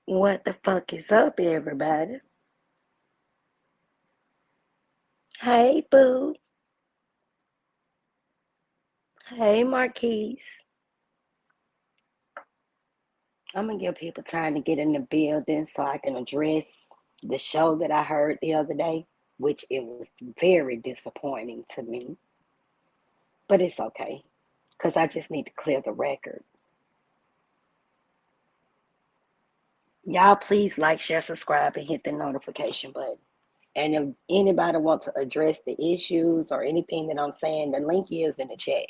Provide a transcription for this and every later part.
What the fuck is up, everybody? Hey, Boo. Hey, Marquise. I'm gonna give people time to get in the building so I can address the show that I heard the other day, which it was very disappointing to me. But it's okay, because I just need to clear the record. Y'all, please like, share, subscribe, and hit the notification button. And if anybody wants to address the issues or anything that I'm saying, the link is in the chat.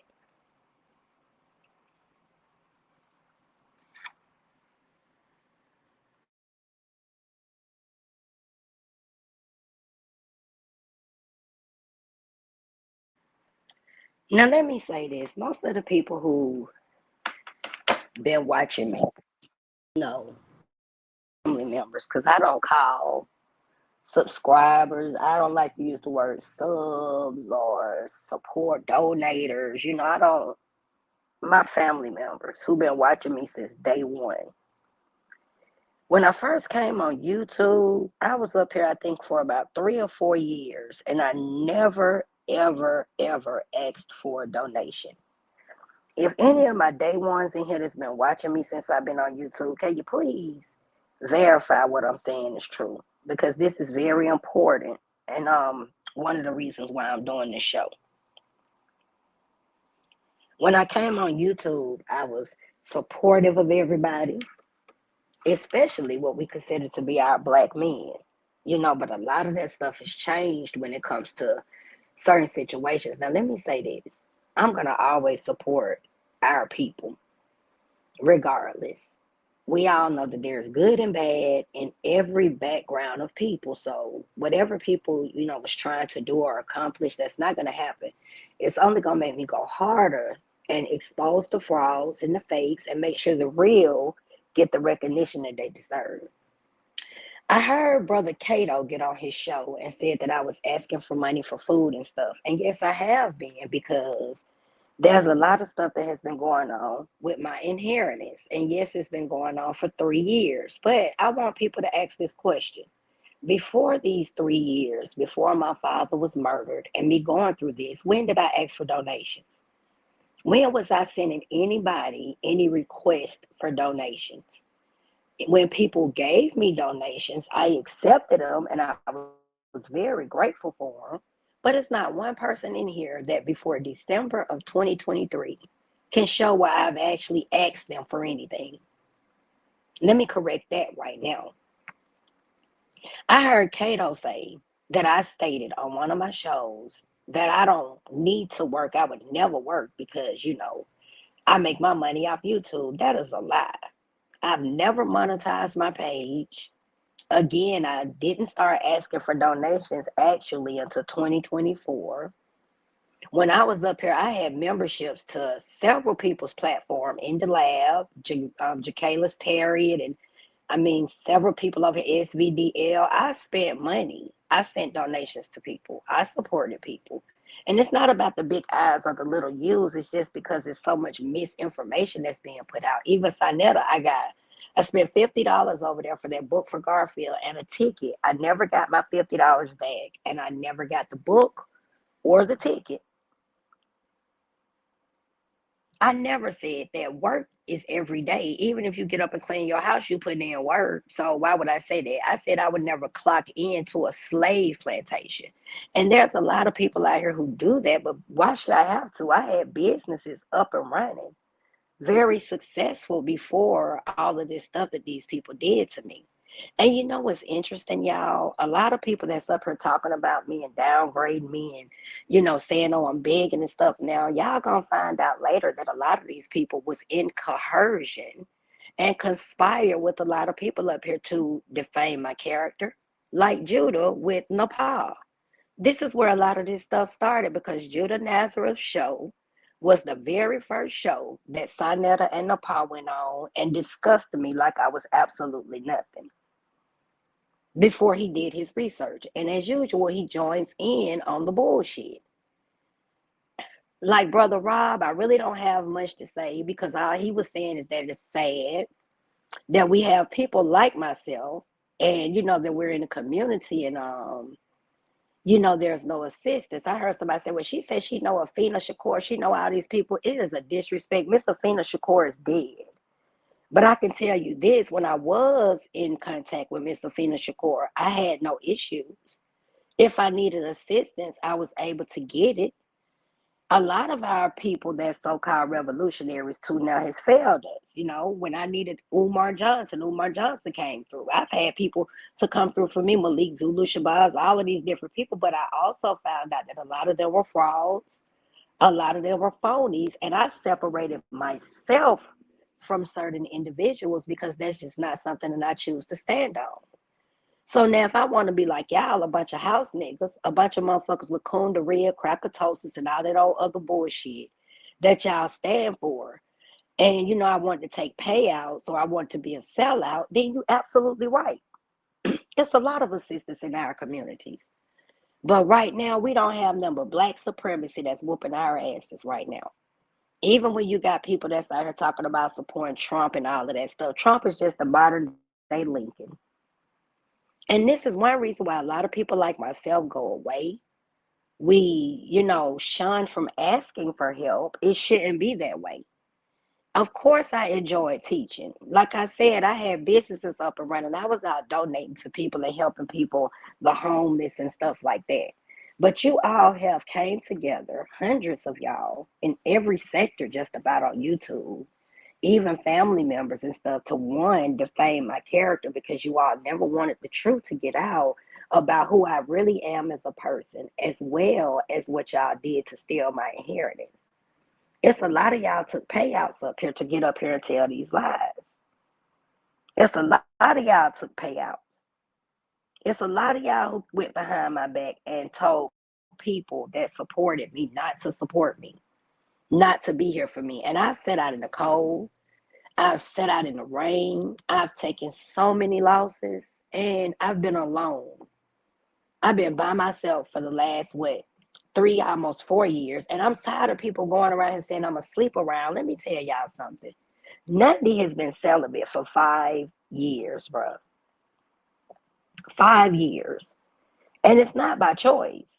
Now, let me say this. Most of the people who been watching me know family members, because I don't call subscribers. I don't like to use the word subs or support donators. I don't. My family members who've been watching me since day one. When I first came on YouTube, I was up here, I think, for about 3 or 4 years, and I never, ever, ever asked for a donation. If any of my day ones in here that's been watching me since I've been on YouTube, can you please verify what I'm saying is true? Because this is very important, and one of the reasons why I'm doing this show. When I came on YouTube, I was supportive of everybody, especially what we consider to be our black men. But a lot of that stuff has changed when it comes to certain situations. Now, let me say this. I'm going to always support our people, regardless. We all know that there's good and bad in every background of people. So whatever people, was trying to do or accomplish, that's not going to happen. It's only going to make me go harder and expose the frauds and the fakes and make sure the real get the recognition that they deserve. I heard Brother Kato get on his show and said that I was asking for money for food and stuff. And yes, I have been, because there's a lot of stuff that has been going on with my inheritance. And yes, it's been going on for 3 years. But I want people to ask this question. Before these 3 years, before my father was murdered and me going through this, when did I ask for donations? When was I sending anybody any request for donations? When people gave me donations, I accepted them and I was very grateful for them. But it's not one person in here that before December of 2023 can show where I've actually asked them for anything. Let me correct that right now. I heard Kato say that I stated on one of my shows that I don't need to work. I would never work because, I make my money off YouTube. That is a lie. I've never monetized my page. Again, I didn't start asking for donations actually until 2024. When I was up here, I had memberships to several people's platform in the lab, Jacala's Tarriott, and several people over SVDL. I spent money. I sent donations to people. I supported people. And it's not about the big eyes or the little U's. It's just because there's so much misinformation that's being put out. Even Sinetta, I spent $50 over there for that book for Garfield and a ticket. I never got my $50 back, and I never got the book or the ticket. I never said that. Work is every day. Even if you get up and clean your house, you put in work. So why would I say that? I said I would never clock into a slave plantation. And there's a lot of people out here who do that, but why should I have to? I had businesses up and running, very successful before all of this stuff that these people did to me. And you know what's interesting, y'all? A lot of people that's up here talking about me and downgrading me and, saying, oh, I'm begging and stuff. Now, y'all gonna find out later that a lot of these people was in coercion and conspire with a lot of people up here to defame my character, like Judah with Nepal. This is where a lot of this stuff started, because Judah Nazareth's show was the very first show that Sinetta and Nepal went on and discussed me like I was absolutely nothing before he did his research. And as usual, he joins in on the bullshit. Like Brother Rob, I really don't have much to say, because all he was saying is that it's sad that we have people like myself, and that we're in a community, and there's no assistance. I heard somebody say, well, she said she know Afina Shakur, she know all these people. It is a disrespect. Miss Afina Shakur is dead. But I can tell you this, when I was in contact with Miss Afina Shakur, I had no issues. If I needed assistance, I was able to get it. A lot of our people that so-called revolutionaries too now has failed us. When I needed Umar Johnson came through. I've had people to come through for me, Malik Zulu Shabazz, all of these different people, but I also found out that a lot of them were frauds, a lot of them were phonies, and I separated myself from certain individuals because that's just not something that I choose to stand on. So now, if I want to be like y'all, a bunch of house niggas, a bunch of motherfuckers with Kundalini, crackatosis, and all that old other bullshit that y'all stand for, and I want to take payouts or I want to be a sellout, then you absolutely right. It's a lot of assistance in our communities. But right now, we don't have none but black supremacy that's whooping our asses right now. Even when you got people that's out here talking about supporting Trump and all of that stuff, Trump is just a modern day Lincoln. And this is one reason why a lot of people like myself go away. We shun from asking for help. It shouldn't be that way. Of course, I enjoyed teaching. Like I said, I had businesses up and running. I was out donating to people and helping people, the homeless and stuff like that. But you all have came together, hundreds of y'all in every sector, just about on YouTube, even family members and stuff, to one, defame my character because you all never wanted the truth to get out about who I really am as a person, as well as what y'all did to steal my inheritance. It's a lot of y'all took payouts up here to get up here and tell these lies. It's a lot of y'all took payouts. It's a lot of y'all who went behind my back and told people that supported me not to support me, not to be here for me. And I've sat out in the cold. I've sat out in the rain. I've taken so many losses, and I've been alone. I've been by myself for the last, what, 3, almost 4 years. And I'm tired of people going around and saying I'm a sleep around. Let me tell y'all something. Nandi has been celibate for 5 years, bro. 5 years. And it's not by choice.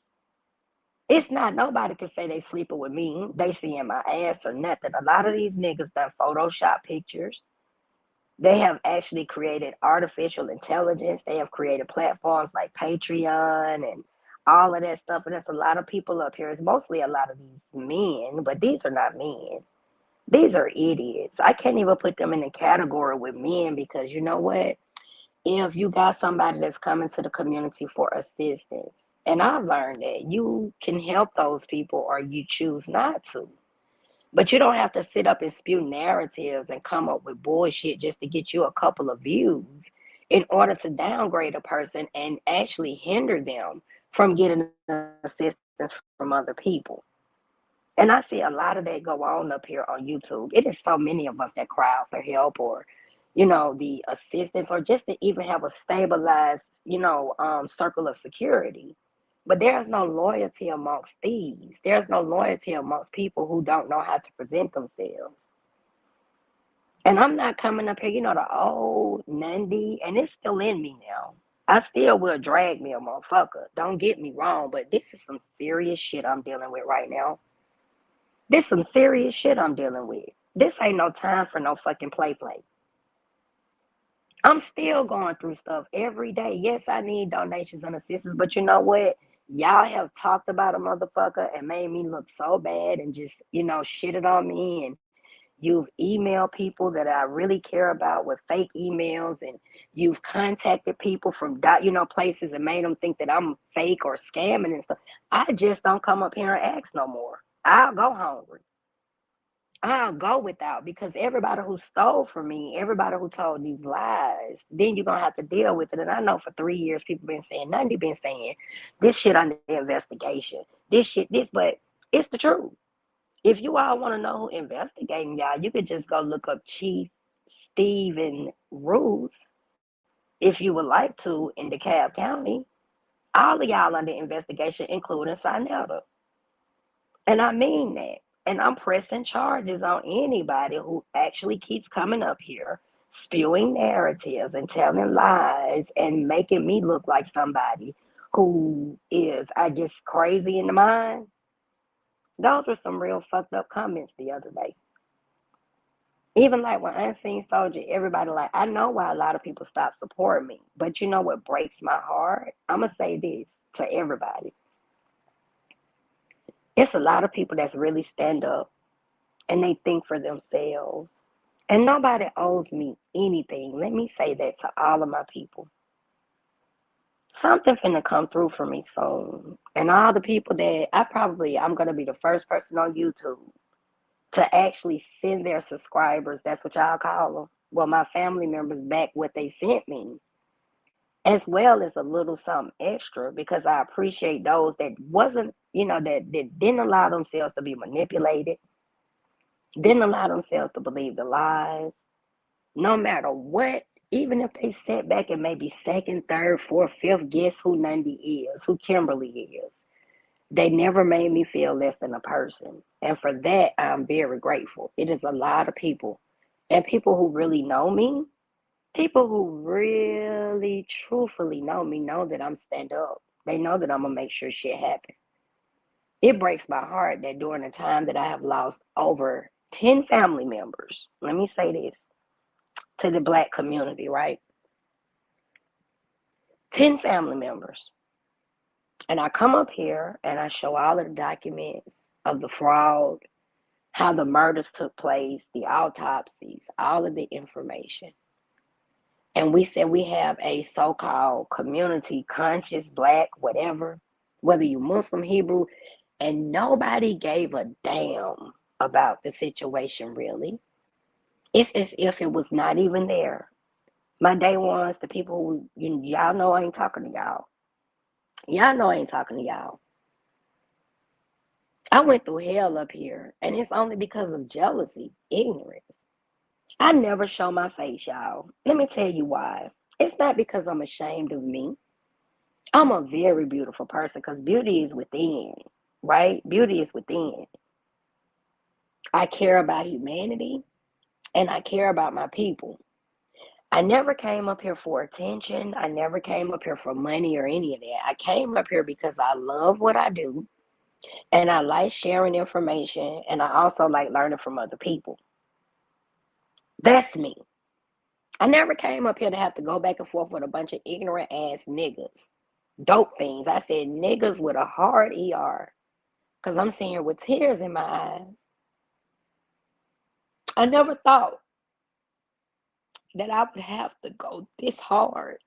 It's not, nobody can say they sleeping with me. They seeing my ass or nothing. A lot of these niggas done Photoshop pictures. They have actually created artificial intelligence. They have created platforms like Patreon and all of that stuff. And there's a lot of people up here. It's mostly a lot of these men, but these are not men. These are idiots. I can't even put them in a category with men because you know what? If you got somebody that's coming to the community for assistance, and I've learned that you can help those people or you choose not to. But you don't have to sit up and spew narratives and come up with bullshit just to get you a couple of views in order to downgrade a person and actually hinder them from getting assistance from other people. And I see a lot of that go on up here on YouTube. It is so many of us that cry out for help or, the assistance or just to even have a stabilized, circle of security. But there's no loyalty amongst thieves. There's no loyalty amongst people who don't know how to present themselves. And I'm not coming up here, the old Nandi, and it's still in me now. I still will drag me a motherfucker. Don't get me wrong, but this is some serious shit I'm dealing with right now. This some serious shit I'm dealing with. This ain't no time for no fucking play. I'm still going through stuff every day. Yes, I need donations and assistance, but you know what? Y'all have talked about a motherfucker and made me look so bad and just, shitted on me. And you've emailed people that I really care about with fake emails. And you've contacted people from, places and made them think that I'm fake or scamming and stuff. I just don't come up here and ask no more. I'll go hungry. I'll go without because everybody who stole from me, everybody who told these lies, then you're gonna have to deal with it. And I know for 3 years people been saying, Nandi been saying this shit under investigation. This shit, but it's the truth. If you all want to know who investigating y'all, you could just go look up Chief Stephen Ruth if you would like to in DeKalb County. All of y'all under investigation, including Sinetta. And I mean that. And I'm pressing charges on anybody who actually keeps coming up here spewing narratives and telling lies and making me look like somebody who is, I guess, crazy in the mind. Those were some real fucked up comments the other day. Even like when Unseen Soldier, everybody like, I know why a lot of people stop supporting me. But you know what breaks my heart? I'm going to say this to everybody. It's a lot of people that's really stand up and they think for themselves. And nobody owes me anything. Let me say that to all of my people. Something finna come through for me soon. And all the people that I'm going to be the first person on YouTube to actually send their subscribers, that's what y'all call them, well, my family members back what they sent me, as well as a little something extra, because I appreciate those that wasn't, that didn't allow themselves to be manipulated, didn't allow themselves to believe the lies, no matter what, even if they sat back and maybe second, third, fourth, fifth guess who Nandi is, who Kimberly is. They never made me feel less than a person. And for that, I'm very grateful. It is a lot of people. And people who really know me, people who really truthfully know me, know that I'm stand up. They know that I'm going to make sure shit happen. It breaks my heart that during the time that I have lost over 10 family members, let me say this, to the Black community, right? 10 family members. And I come up here and I show all of the documents of the fraud, how the murders took place, the autopsies, all of the information. And we said we have a so-called community, conscious, Black, whatever, whether you Muslim, Hebrew, and nobody gave a damn about the situation, really. It's as if it was not even there. My day ones, the people who, y'all know I ain't talking to y'all. Y'all know I ain't talking to y'all. I went through hell up here, and it's only because of jealousy, ignorance. I never show my face, y'all. Let me tell you why. It's not because I'm ashamed of me. I'm a very beautiful person because beauty is within, right? Beauty is within. I care about humanity and I care about my people. I never came up here for attention. I never came up here for money or any of that. I came up here because I love what I do and I like sharing information and I also like learning from other people. That's me. I never came up here to have to go back and forth with a bunch of ignorant ass niggas. Dope things. I said niggas with a hard ER. Because I'm sitting here with tears in my eyes. I never thought that I would have to go this hard.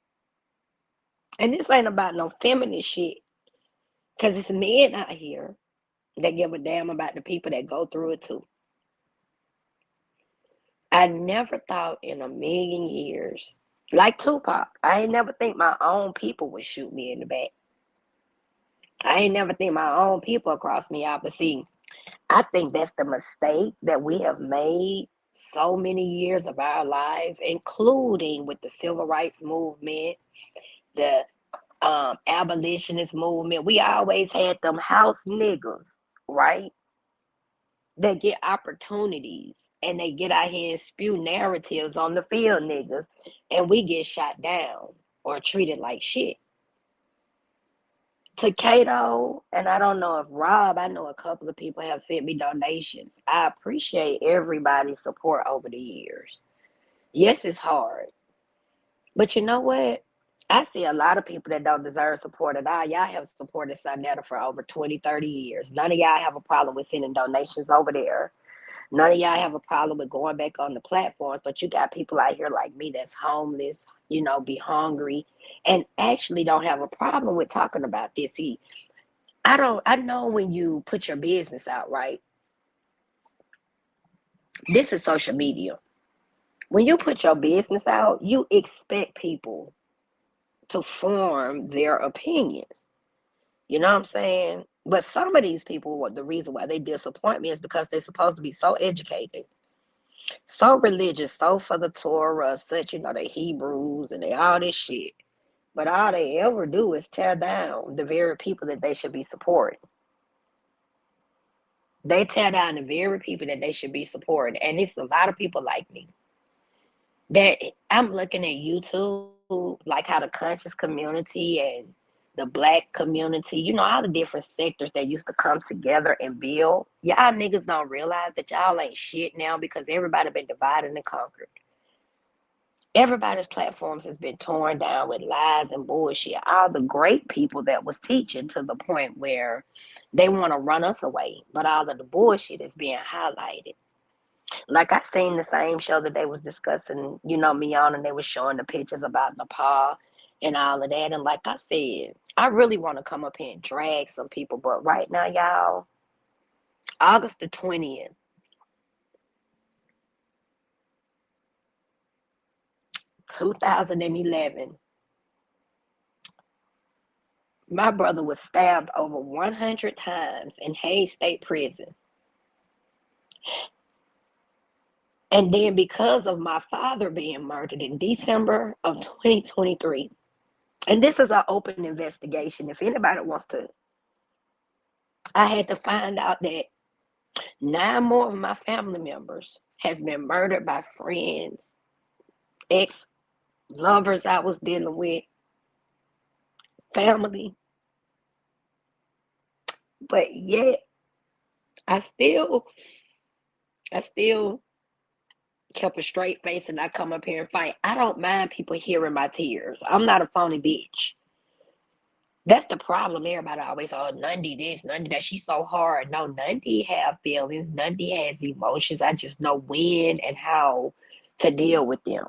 And this ain't about no feminist shit. Because it's men out here that give a damn about the people that go through it too. I never thought in a million years, like Tupac, I ain't never think my own people would shoot me in the back. I ain't never think my own people cross me out. But see, I think that's the mistake that we have made so many years of our lives, including with the civil rights movement, the abolitionist movement. We always had them house niggas, right? They get opportunities and they get out here and spew narratives on the field niggas, and we get shot down or treated like shit. To Kato, and I don't know if Rob, I know a couple of people have sent me donations. I appreciate everybody's support over the years. Yes, it's hard. But you know what? I see a lot of people that don't deserve support at all. Y'all have supported Sonetta for over 20, 30 years. None of y'all have a problem with sending donations over there. None of y'all have a problem with going back on the platforms, but you got people out here like me that's homeless, be hungry, and actually don't have a problem with talking about this. See, I know when you put your business out, right? This is social media. When you put your business out, you expect people to form their opinions. You know what I'm saying? But some of these people, the reason why they disappoint me is because they're supposed to be so educated, so religious, so for the Torah, such, the Hebrews and they all this shit. But all they ever do is tear down the very people that they should be supporting. They tear down the very people that they should be supporting. And it's a lot of people like me that I'm looking at YouTube, like how the conscious community and the black community, all the different sectors that used to come together and build. Y'all niggas don't realize that y'all ain't shit now because everybody been divided and conquered. Everybody's platforms has been torn down with lies and bullshit. All the great people that was teaching to the point where they want to run us away, but all of the bullshit is being highlighted. Like I seen the same show that they was discussing, me on, and they was showing the pictures about Nepal and all of that. And like I said, I really want to come up here and drag some people, but right now, y'all, August the 20th, 2011, my brother was stabbed over 100 times in Hayes State Prison. And then because of my father being murdered in December of 2023, and this is an open investigation. If anybody wants to, I had to find out that 9 more of my family members has been murdered by friends, ex-lovers I was dealing with, family. But yet, I still kept a straight face and I come up here and fight. I don't mind people hearing my tears. I'm not a phony bitch. That's the problem. Everybody always, oh, Nandi this, Nandi that. She's so hard. No, Nandi have feelings. Nandi has emotions. I just know when and how to deal with them.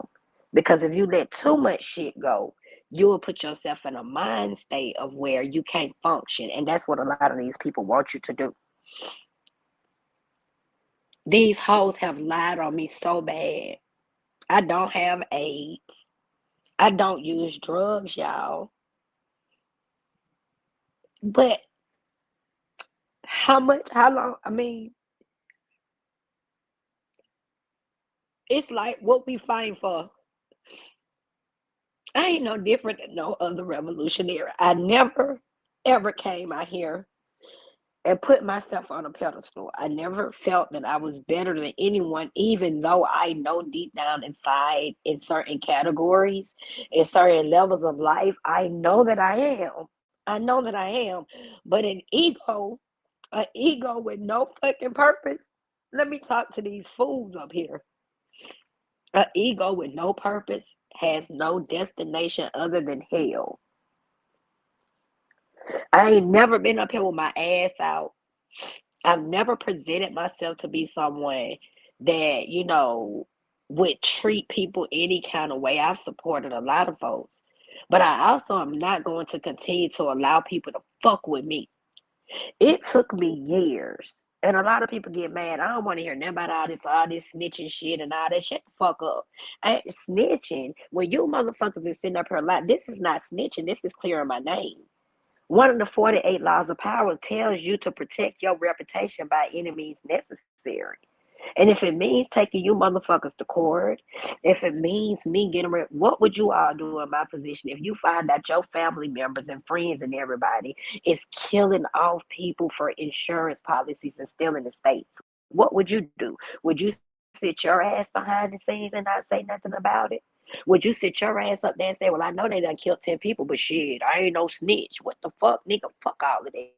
Because if you let too much shit go, you'll put yourself in a mind state of where you can't function. And that's what a lot of these people want you to do. These hoes have lied on me so bad. I don't have AIDS. I don't use drugs, y'all. But how long? I mean, it's like what we fighting for. I ain't no different than no other revolutionary. I never, ever came out here and put myself on a pedestal. I never felt that I was better than anyone, even though I know deep down inside in certain categories, in certain levels of life, I know that I am. I know that I am. But an ego with no fucking purpose. Let me talk to these fools up here. An ego with no purpose has no destination other than hell. I ain't never been up here with my ass out. I've never presented myself to be someone that, would treat people any kind of way. I've supported a lot of folks. But I also am not going to continue to allow people to fuck with me. It took me years. And a lot of people get mad. I don't want to hear nothing about all this snitching shit and all that. Shut the fuck up. I ain't snitching. When you motherfuckers is sitting up here like, this is not snitching. This is clearing my name. One of the 48 laws of power tells you to protect your reputation by any means necessary. And if it means taking you motherfuckers to court, if it means me getting rid, what would you all do in my position if you find out your family members and friends and everybody is killing off people for insurance policies and stealing the states? What would you do? Would you sit your ass behind the scenes and not say nothing about it? Would you sit your ass up there and say, well, I know they done killed 10 people, but shit, I ain't no snitch. What the fuck, nigga? Fuck all of that.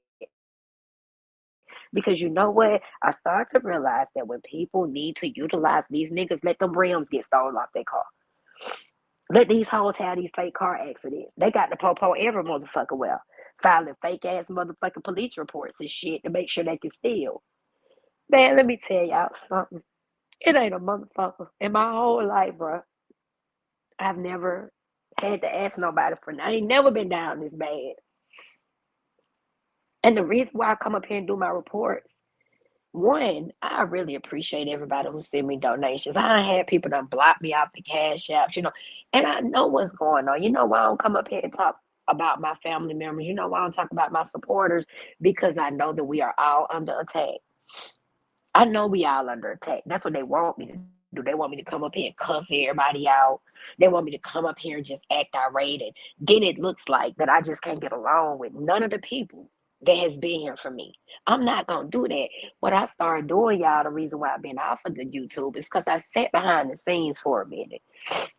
Because you know what? I started to realize that when people need to utilize these niggas, let them rims get stolen off their car. Let these hoes have these fake car accidents. They got the popo every motherfucker well, filing fake ass motherfucking police reports and shit to make sure they can steal. Man, let me tell y'all something. It ain't a motherfucker in my whole life, bro. I've never had to ask nobody for nothing. I ain't never been down this bad. And the reason why I come up here and do my reports, one, I really appreciate everybody who send me donations. I had people that block me off the cash apps, and I know what's going on. You know why I don't come up here and talk about my family members? You know why I don't talk about my supporters? Because I know that we are all under attack. I know we all under attack. That's what they want me to do. They want me to come up here and cuss everybody out. They want me to come up here and just act irate. And then it looks like that I just can't get along with none of the people. that has been here for me. I'm not gonna do that. What I started doing, y'all, the reason why I've been off of the YouTube is because I sat behind the scenes for a minute.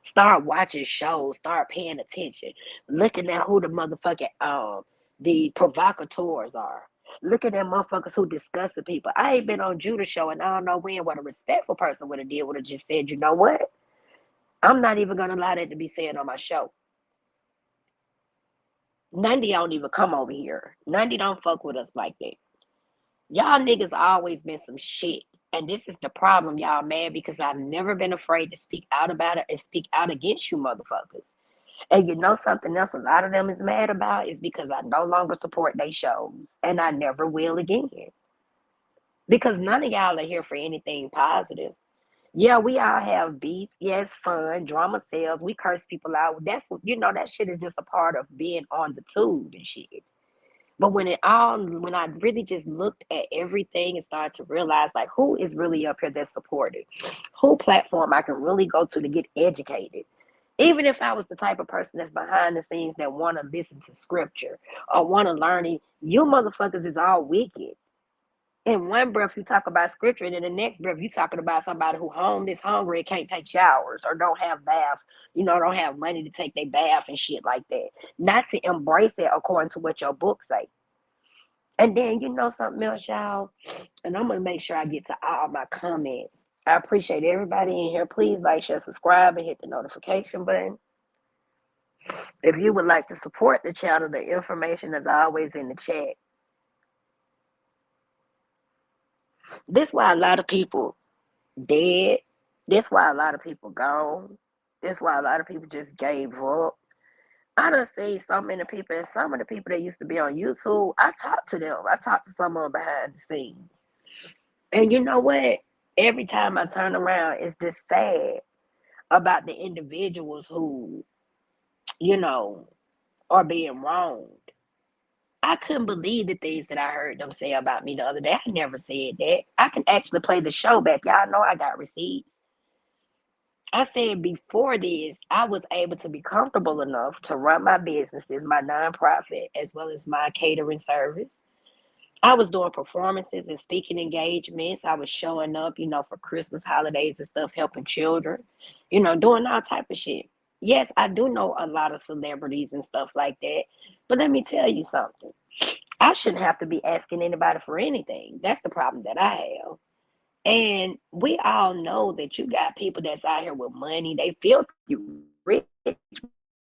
Start watching shows, start paying attention, looking at who the motherfucking the provocateurs are. Look at them motherfuckers who discuss the people. I ain't been on Judah show and I don't know when what a respectful person would have did would have just said, you know what? I'm not even gonna allow that to be said on my show. Nandi don't even come over here. Nandi don't fuck with us like that. Y'all niggas always been some shit. And this is the problem, y'all mad because I've never been afraid to speak out about it and speak out against you motherfuckers. And you know something else a lot of them is mad about is because I no longer support they shows. And I never will again. Because none of y'all are here for anything positive. Yeah, we all have beefs. Yes, fun, drama sells. We curse people out. That's what that shit is just a part of being on the tube and shit. But when I really just looked at everything and started to realize like who is really up here that's supported, who platform I can really go to get educated. Even if I was the type of person that's behind the scenes that want to listen to scripture or want to learn it, you motherfuckers is all wicked. In one breath you talk about scripture, and in the next breath you talking about somebody who homeless, hungry, and can't take showers or don't have bath, don't have money to take their bath and shit like that. Not to embrace it according to what your book say. And then you know something else, y'all, and I'm gonna make sure I get to all my comments. I appreciate everybody in here. Please like, share, subscribe, and hit the notification button. If you would like to support the channel, the information is always in the chat. This why a lot of people dead. This why a lot of people gone. This why a lot of people just gave up. I done seen so many people, and some of the people that used to be on YouTube, I talked to them. I talked to someone behind the scenes. And you know what? Every time I turn around, it's just sad about the individuals who, you know, are being wronged. I couldn't believe the things that I heard them say about me the other day. I never said that. I can actually play the show back. Y'all know I got receipts. I said before this, I was able to be comfortable enough to run my businesses, my nonprofit, as well as my catering service. I was doing performances and speaking engagements. I was showing up, for Christmas holidays and stuff, helping children, doing all type of shit. Yes, I do know a lot of celebrities and stuff like that. But let me tell you something. I shouldn't have to be asking anybody for anything. That's the problem that I have. And we all know that you got people that's out here with money. They feel rich, but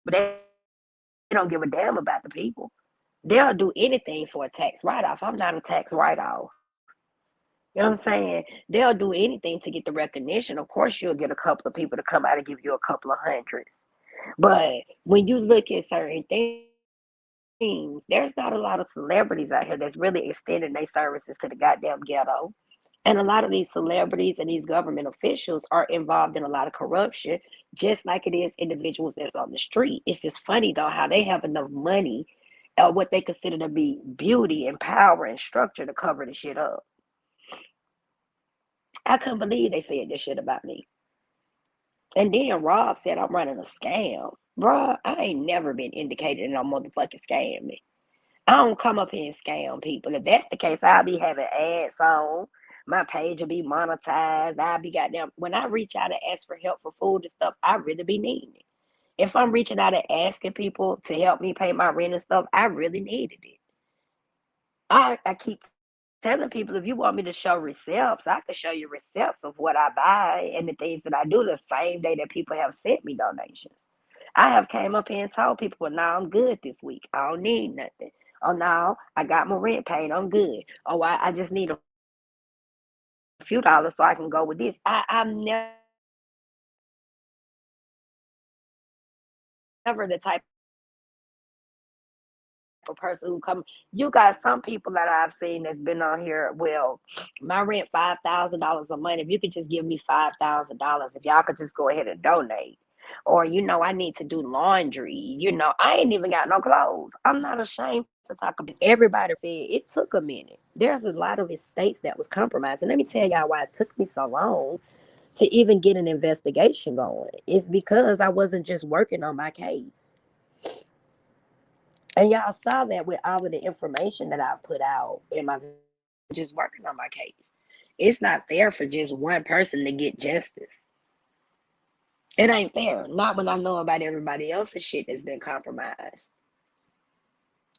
they don't give a damn about the people. They'll do anything for a tax write-off. I'm not a tax write-off. You know what I'm saying? They'll do anything to get the recognition. Of course, you'll get a couple of people to come out and give you a couple of hundreds. But when you look at certain things, there's not a lot of celebrities out here that's really extending their services to the goddamn ghetto. And a lot of these celebrities and these government officials are involved in a lot of corruption, just like it is individuals that's on the street. It's just funny though how they have enough money or what they consider to be beauty and power and structure to cover the shit up. I couldn't believe they said this shit about me. And then Rob said I'm running a scam. Bruh, I ain't never been indicated in no motherfucking scam me. I don't come up here and scam people. If that's the case, I'll be having ads on. My page will be monetized. I'll be goddamn. When I reach out and ask for help for food and stuff, I really be needing it. If I'm reaching out and asking people to help me pay my rent and stuff, I really needed it. I keep telling people if you want me to show receipts, I can show you receipts of what I buy and the things that I do the same day that people have sent me donations. I have came up here and told people, well, no, I'm good this week. I don't need nothing. Oh, no, I got my rent paid. I'm good. Oh, I just need a few dollars so I can go with this. I'm never the type of person who come. You got some people that I've seen that's been on here. Well, my rent $5,000 a month. If you could just give me $5,000, if y'all could just go ahead and donate. Or I need to do laundry. I ain't even got no clothes. I'm not ashamed to talk about. Everybody said it took a minute. There's a lot of estates that was compromised, and let me tell y'all why it took me so long to even get an investigation going. It's because I wasn't just working on my case. And y'all saw that with all of the information that I've put out in my videos, just working on my case. It's not fair for just one person to get justice. It ain't fair. Not when I know about everybody else's shit that's been compromised.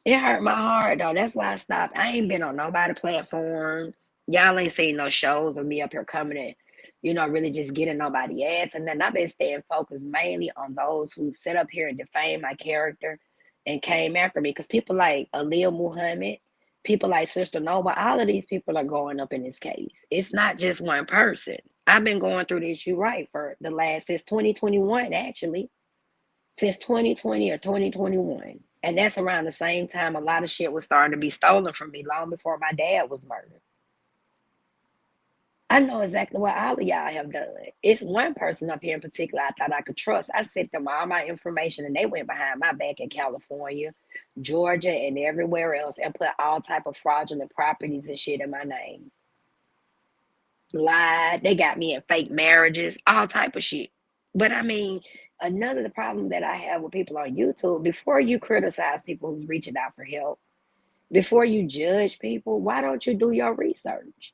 It hurt my heart though. That's why I stopped. I ain't been on nobody platforms. Y'all ain't seen no shows of me up here coming in, really just getting nobody ass. And then I've been staying focused mainly on those who sit up here and defame my character and came after me. Because people like Alil Muhammad, people like Sister Nova, all of these people are going up in this case. It's not just one person. I've been going through this, you right, for the last since 2021, actually. Since 2020 or 2021. And that's around the same time a lot of shit was starting to be stolen from me long before my dad was murdered. I know exactly what all of y'all have done. It's one person up here in particular I thought I could trust. I sent them all my information and they went behind my back in California, Georgia, and everywhere else and put all type of fraudulent properties and shit in my name. Lied. They got me in fake marriages, all type of shit. But I mean, another the problem that I have with people on YouTube, before you criticize people who's reaching out for help, before you judge people, why don't you do your research?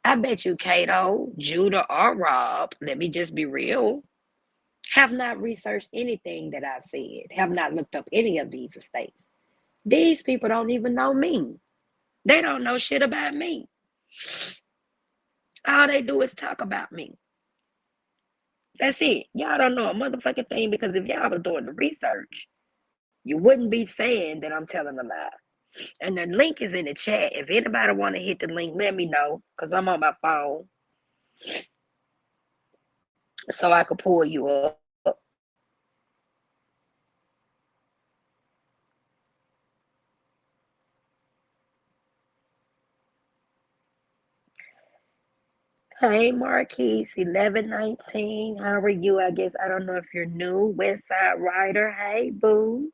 I bet you Kato, Judah, or Rob, let me just be real, have not researched anything that I've said, have not looked up any of these estates. These people don't even know me. They don't know shit about me. All they do is talk about me. That's it. Y'all don't know a motherfucking thing because if y'all was doing the research, you wouldn't be saying that I'm telling a lie. And the link is in the chat. If anybody want to hit the link, let me know because I'm on my phone so I could pull you up. Hey, Marquise, 1119. How are you? I guess I don't know if you're new. West Side Rider. Hey, boo.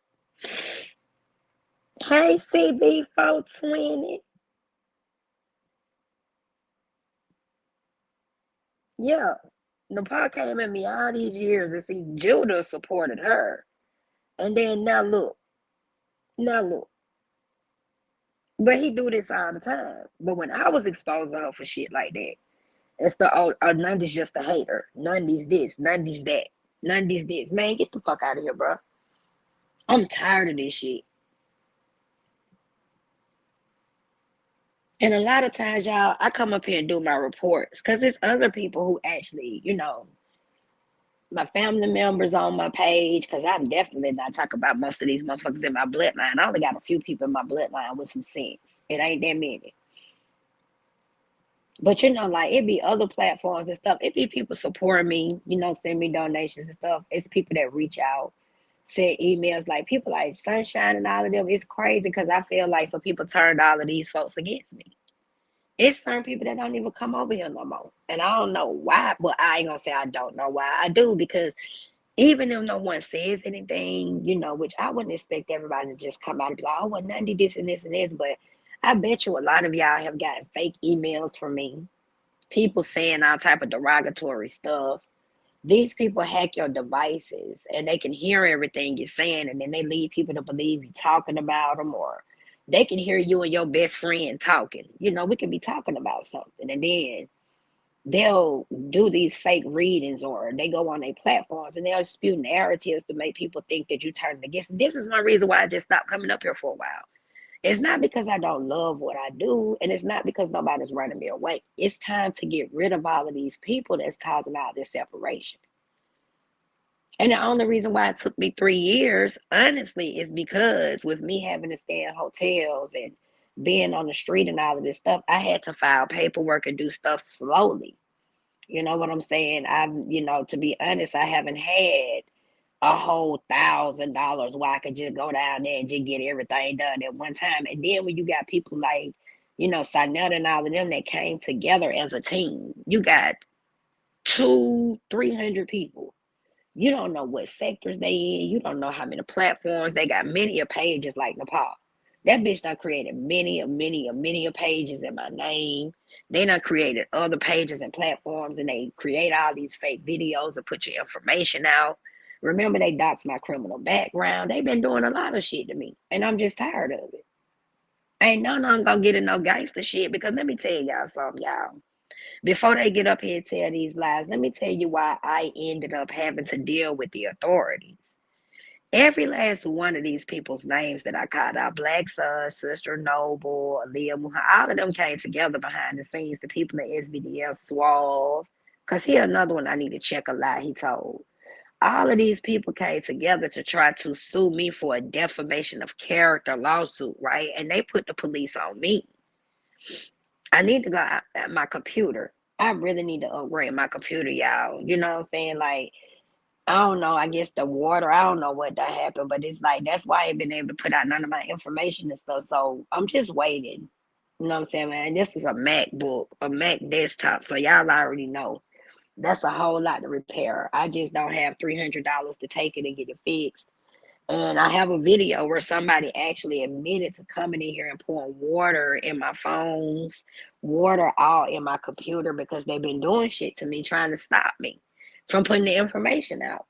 Hey, CB420. Yeah. Nepal came at me all these years and see Judah supported her. And then now look. But he do this all the time. But when I was exposing her for shit like that, it's the Nandi's just a hater. Nandi's this, Nandi's that, Nandi's this. Man, get the fuck out of here, bro. I'm tired of this shit. And a lot of times, y'all, I come up here and do my reports because it's other people who actually, my family members on my page, because I'm definitely not talking about most of these motherfuckers in my bloodline. I only got a few people in my bloodline with some sense. It ain't that many. But like it be other platforms and stuff. It be people supporting me, send me donations and stuff. It's people that reach out, send emails, like people like Sunshine and all of them. It's crazy because I feel like some people turned all of these folks against me. It's certain people that don't even come over here no more. And I don't know why, but I ain't gonna say I don't know why. I do because even if no one says anything, which I wouldn't expect everybody to just come out and be like, oh, well, Nandi, this and this and this. But I bet you a lot of y'all have gotten fake emails from me, people saying all type of derogatory stuff. These people hack your devices and they can hear everything you're saying, and then they lead people to believe you're talking about them, or they can hear you and your best friend talking. We can be talking about something, and then they'll do these fake readings, or they go on their platforms and they'll spew narratives to make people think that you turned against. This is one reason why I just stopped coming up here for a while. It's not because I don't love what I do, and it's not because nobody's running me away. It's time to get rid of all of these people that's causing all this separation. And the only reason why it took me 3 years, honestly, is because with me having to stay in hotels and being on the street and all of this stuff, I had to file paperwork and do stuff slowly. You know what I'm saying? To be honest, I haven't had a whole $1,000 where I could just go down there and just get everything done at one time. And then when you got people like, Sinetta and all of them that came together as a team, you got 300 people. You don't know what sectors they in. You don't know how many platforms. They got many of pages like Nepal. That bitch done created many of pages in my name. They done created other pages and platforms, and they create all these fake videos and put your information out. Remember, they doxed my criminal background. They've been doing a lot of shit to me, and I'm just tired of it. Ain't none of them gonna get in no gangster shit, because let me tell y'all something, y'all. Before they get up here and tell these lies, let me tell you why I ended up having to deal with the authorities. Every last one of these people's names that I called out, Black Sun, Sister Noble, Aaliyah Muhammad, all of them came together behind the scenes. The people in SBDL, Suave, because he another one I need to check a lie he told. All of these people came together to try to sue me for a defamation of character lawsuit, right? And they put the police on me. I need to go at my computer. I really need to upgrade my computer, y'all. You know what I'm saying? Like, I don't know. I guess the water, I don't know what that happened, but it's like, that's why I ain't been able to put out none of my information and stuff. So I'm just waiting. You know what I'm saying, man? This is a MacBook, a Mac desktop. So y'all already know. That's a whole lot to repair. I just don't have $300 to take it and get it fixed. And I have a video where somebody actually admitted to coming in here and pouring water in my phones, water all in my computer, because they've been doing shit to me, trying to stop me from putting the information out.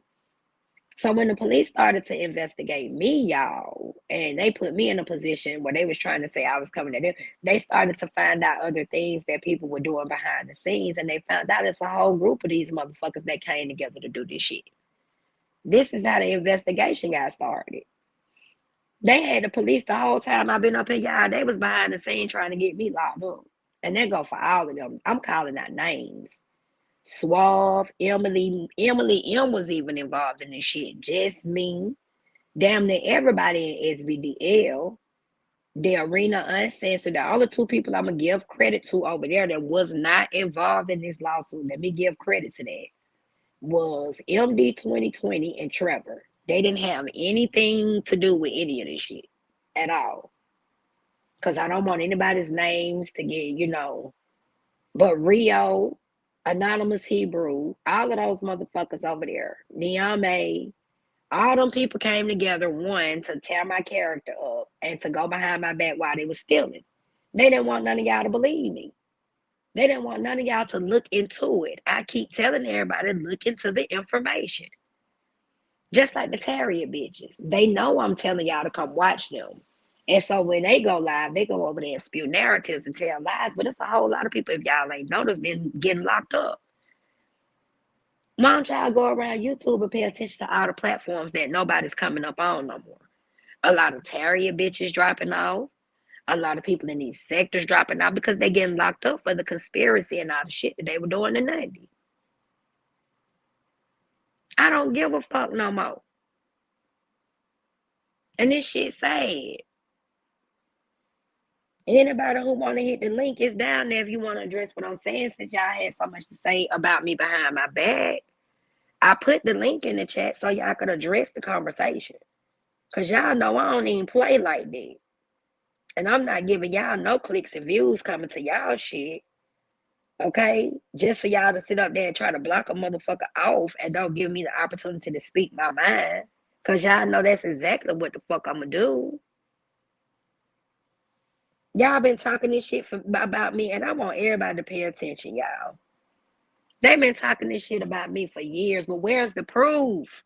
So when the police started to investigate me, y'all, and they put me in a position where they was trying to say I was coming at them, they started to find out other things that people were doing behind the scenes, and they found out it's a whole group of these motherfuckers that came together to do this shit. This is how the investigation got started. They had the police the whole time I've been up here, y'all. They was behind the scene trying to get me locked up. And they go for all of them. I'm calling out names. Suave, Emily M was even involved in this shit. Just me. Damn near everybody in SBDL. The Arena Uncensored. The only two people I'm going to give credit to over there that was not involved in this lawsuit, let me give credit to that, was MD 2020 and Trevor. They didn't have anything to do with any of this shit at all. Because I don't want anybody's names to get, But Rio, Anonymous Hebrew, all of those motherfuckers over there, Niame, all them people came together, one, to tear my character up and to go behind my back while they was stealing. They didn't want none of y'all to believe me. They didn't want none of y'all to look into it. I keep telling everybody, look into the information. Just like the Terrier bitches. They know I'm telling y'all to come watch them. And so when they go live, they go over there and spew narratives and tell lies. But it's a whole lot of people, if y'all ain't noticed, been getting locked up. Why don't y'all go around YouTube and pay attention to all the platforms that nobody's coming up on no more? A lot of Terrier bitches dropping off. A lot of people in these sectors dropping out because they getting locked up for the conspiracy and all the shit that they were doing in Nandi. I don't give a fuck no more. And this shit sad. Anybody who want to hit the link is down there if you want to address what I'm saying, since y'all had so much to say about me behind my back. I put the link in the chat so y'all could address the conversation. Because y'all know I don't even play like that. And I'm not giving y'all no clicks and views coming to y'all shit. Okay? Just for y'all to sit up there and try to block a motherfucker off and don't give me the opportunity to speak my mind. Because y'all know that's exactly what the fuck I'm going to do. Y'all been talking this shit about me, and I want everybody to pay attention, y'all. They've been talking this shit about me for years, but where's the proof?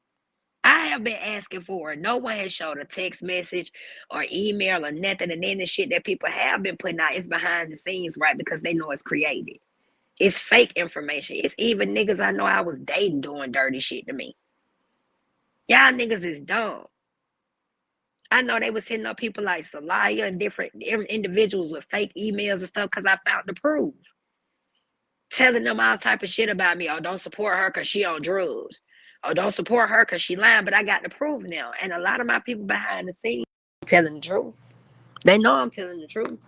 I have been asking for it. No one has showed a text message or email or nothing. And then the shit that people have been putting out is behind the scenes, right? Because they know it's created. It's fake information. It's even niggas I know I was dating doing dirty shit to me. Y'all niggas is dumb. I know they was hitting up people like Salaya and different individuals with fake emails and stuff because I found the proof. Telling them all type of shit about me. Oh, don't support her because she on drugs. Oh, don't support her because she lying. But I got the proof now. And a lot of my people behind the scenes telling the truth. They know I'm telling the truth.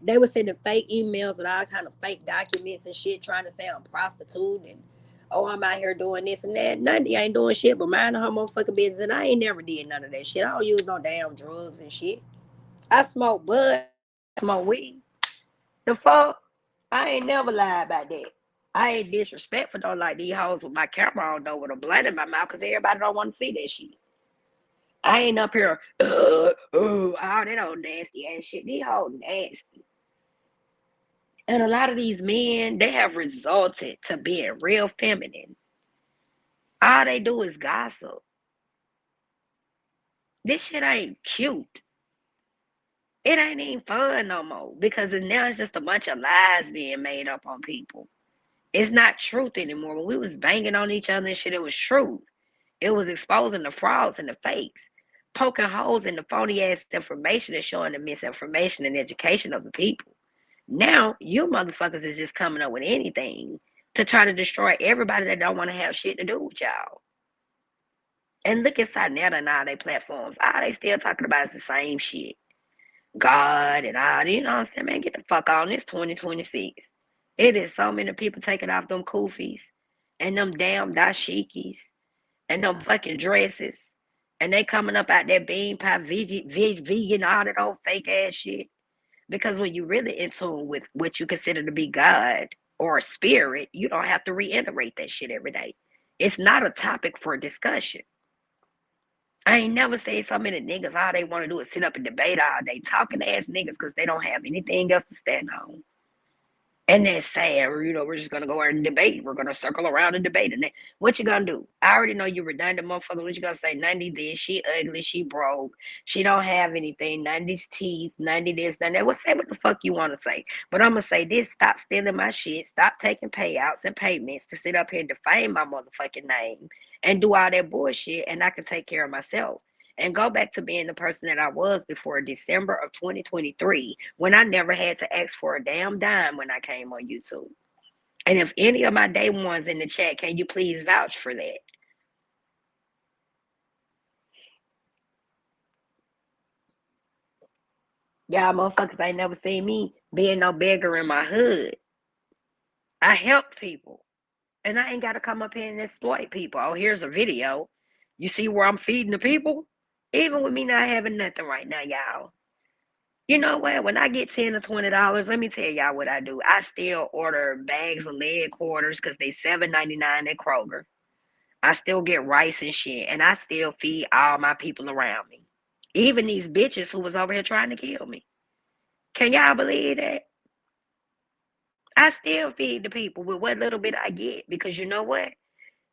They were sending fake emails with all kind of fake documents and shit, trying to say I'm prostitute and oh, I'm out here doing this and that. Nandi ain't doing shit but minding her motherfucking business. And I ain't never did none of that shit. I don't use no damn drugs and shit. I smoke bud, smoke weed. The fuck? I ain't never lied about that. I ain't disrespectful though, like these hoes with my camera on though with a blunt in my mouth because everybody don't want to see that shit. I ain't up here, all that old nasty ass shit. These hoes nasty. And a lot of these men, they have resulted to being real feminine. All they do is gossip. This shit ain't cute. It ain't even fun no more because now it's just a bunch of lies being made up on people. It's not truth anymore. When we was banging on each other and shit, it was truth. It was exposing the frauds and the fakes, poking holes in the phony ass information and showing the misinformation and education of the people. Now, you motherfuckers is just coming up with anything to try to destroy everybody that don't want to have shit to do with y'all. And look inside now and all they platforms. All they still talking about is the same shit. God and all, you know what I'm saying? Man, get the fuck on. It's 2026. It is so many people taking off them kufis and them damn dashikis and them fucking dresses. And they coming up out that bean pie vegan, all that old fake ass shit. Because when you really in tune with what you consider to be God or spirit, you don't have to reiterate that shit every day. It's not a topic for discussion. I ain't never seen so many niggas, all they want to do is sit up and debate all day, talking ass niggas because they don't have anything else to stand on. And that's sad. We're just gonna go out and debate. We're gonna circle around and debate. And then what you gonna do? I already know you redundant motherfucker. What you gonna say? Nandi this, she ugly, she broke, she don't have anything. Nandi's teeth, Nandi this, Nandi that. Well, say what the fuck you wanna say. But I'm gonna say this: stop stealing my shit. Stop taking payouts and payments to sit up here and defame my motherfucking name and do all that bullshit, and I can take care of myself and go back to being the person that I was before December of 2023 when I never had to ask for a damn dime when I came on YouTube. And if any of my day ones in the chat, can you please vouch for that? Y'all motherfuckers ain't never seen me being no beggar in my hood. I help people. And I ain't got to come up here and exploit people. Oh, here's a video. You see where I'm feeding the people? Even with me not having nothing right now, y'all. You know what? When I get $10 or $20, let me tell y'all what I do. I still order bags of leg quarters because they $7.99 at Kroger. I still get rice and shit, and I still feed all my people around me. Even these bitches who was over here trying to kill me. Can y'all believe that? I still feed the people with what little bit I get because you know what?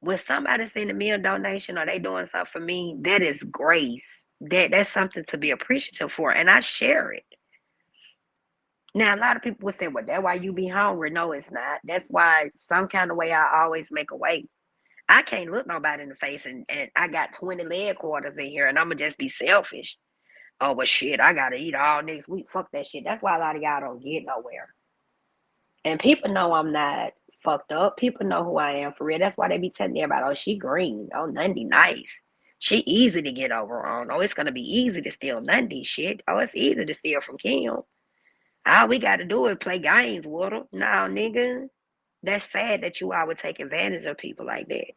When somebody send a meal donation or they doing something for me, that is grace. That's something to be appreciative for, and I share it. Now, a lot of people would say, well, that's why you be hungry. No, it's not. That's why some kind of way I always make a way. I can't look nobody in the face and I got 20 leg quarters in here and I'm going to just be selfish. Oh, well, shit, I got to eat all next week. Fuck that shit. That's why a lot of y'all don't get nowhere. And people know I'm not fucked up. People know who I am for real. That's why they be telling everybody, oh, she green. Oh, Nandi nice. She easy to get over on. Oh, it's going to be easy to steal Nandi shit. Oh, it's easy to steal from Kim. All we got to do is play games with her. No, nigga. That's sad that you all would take advantage of people like that.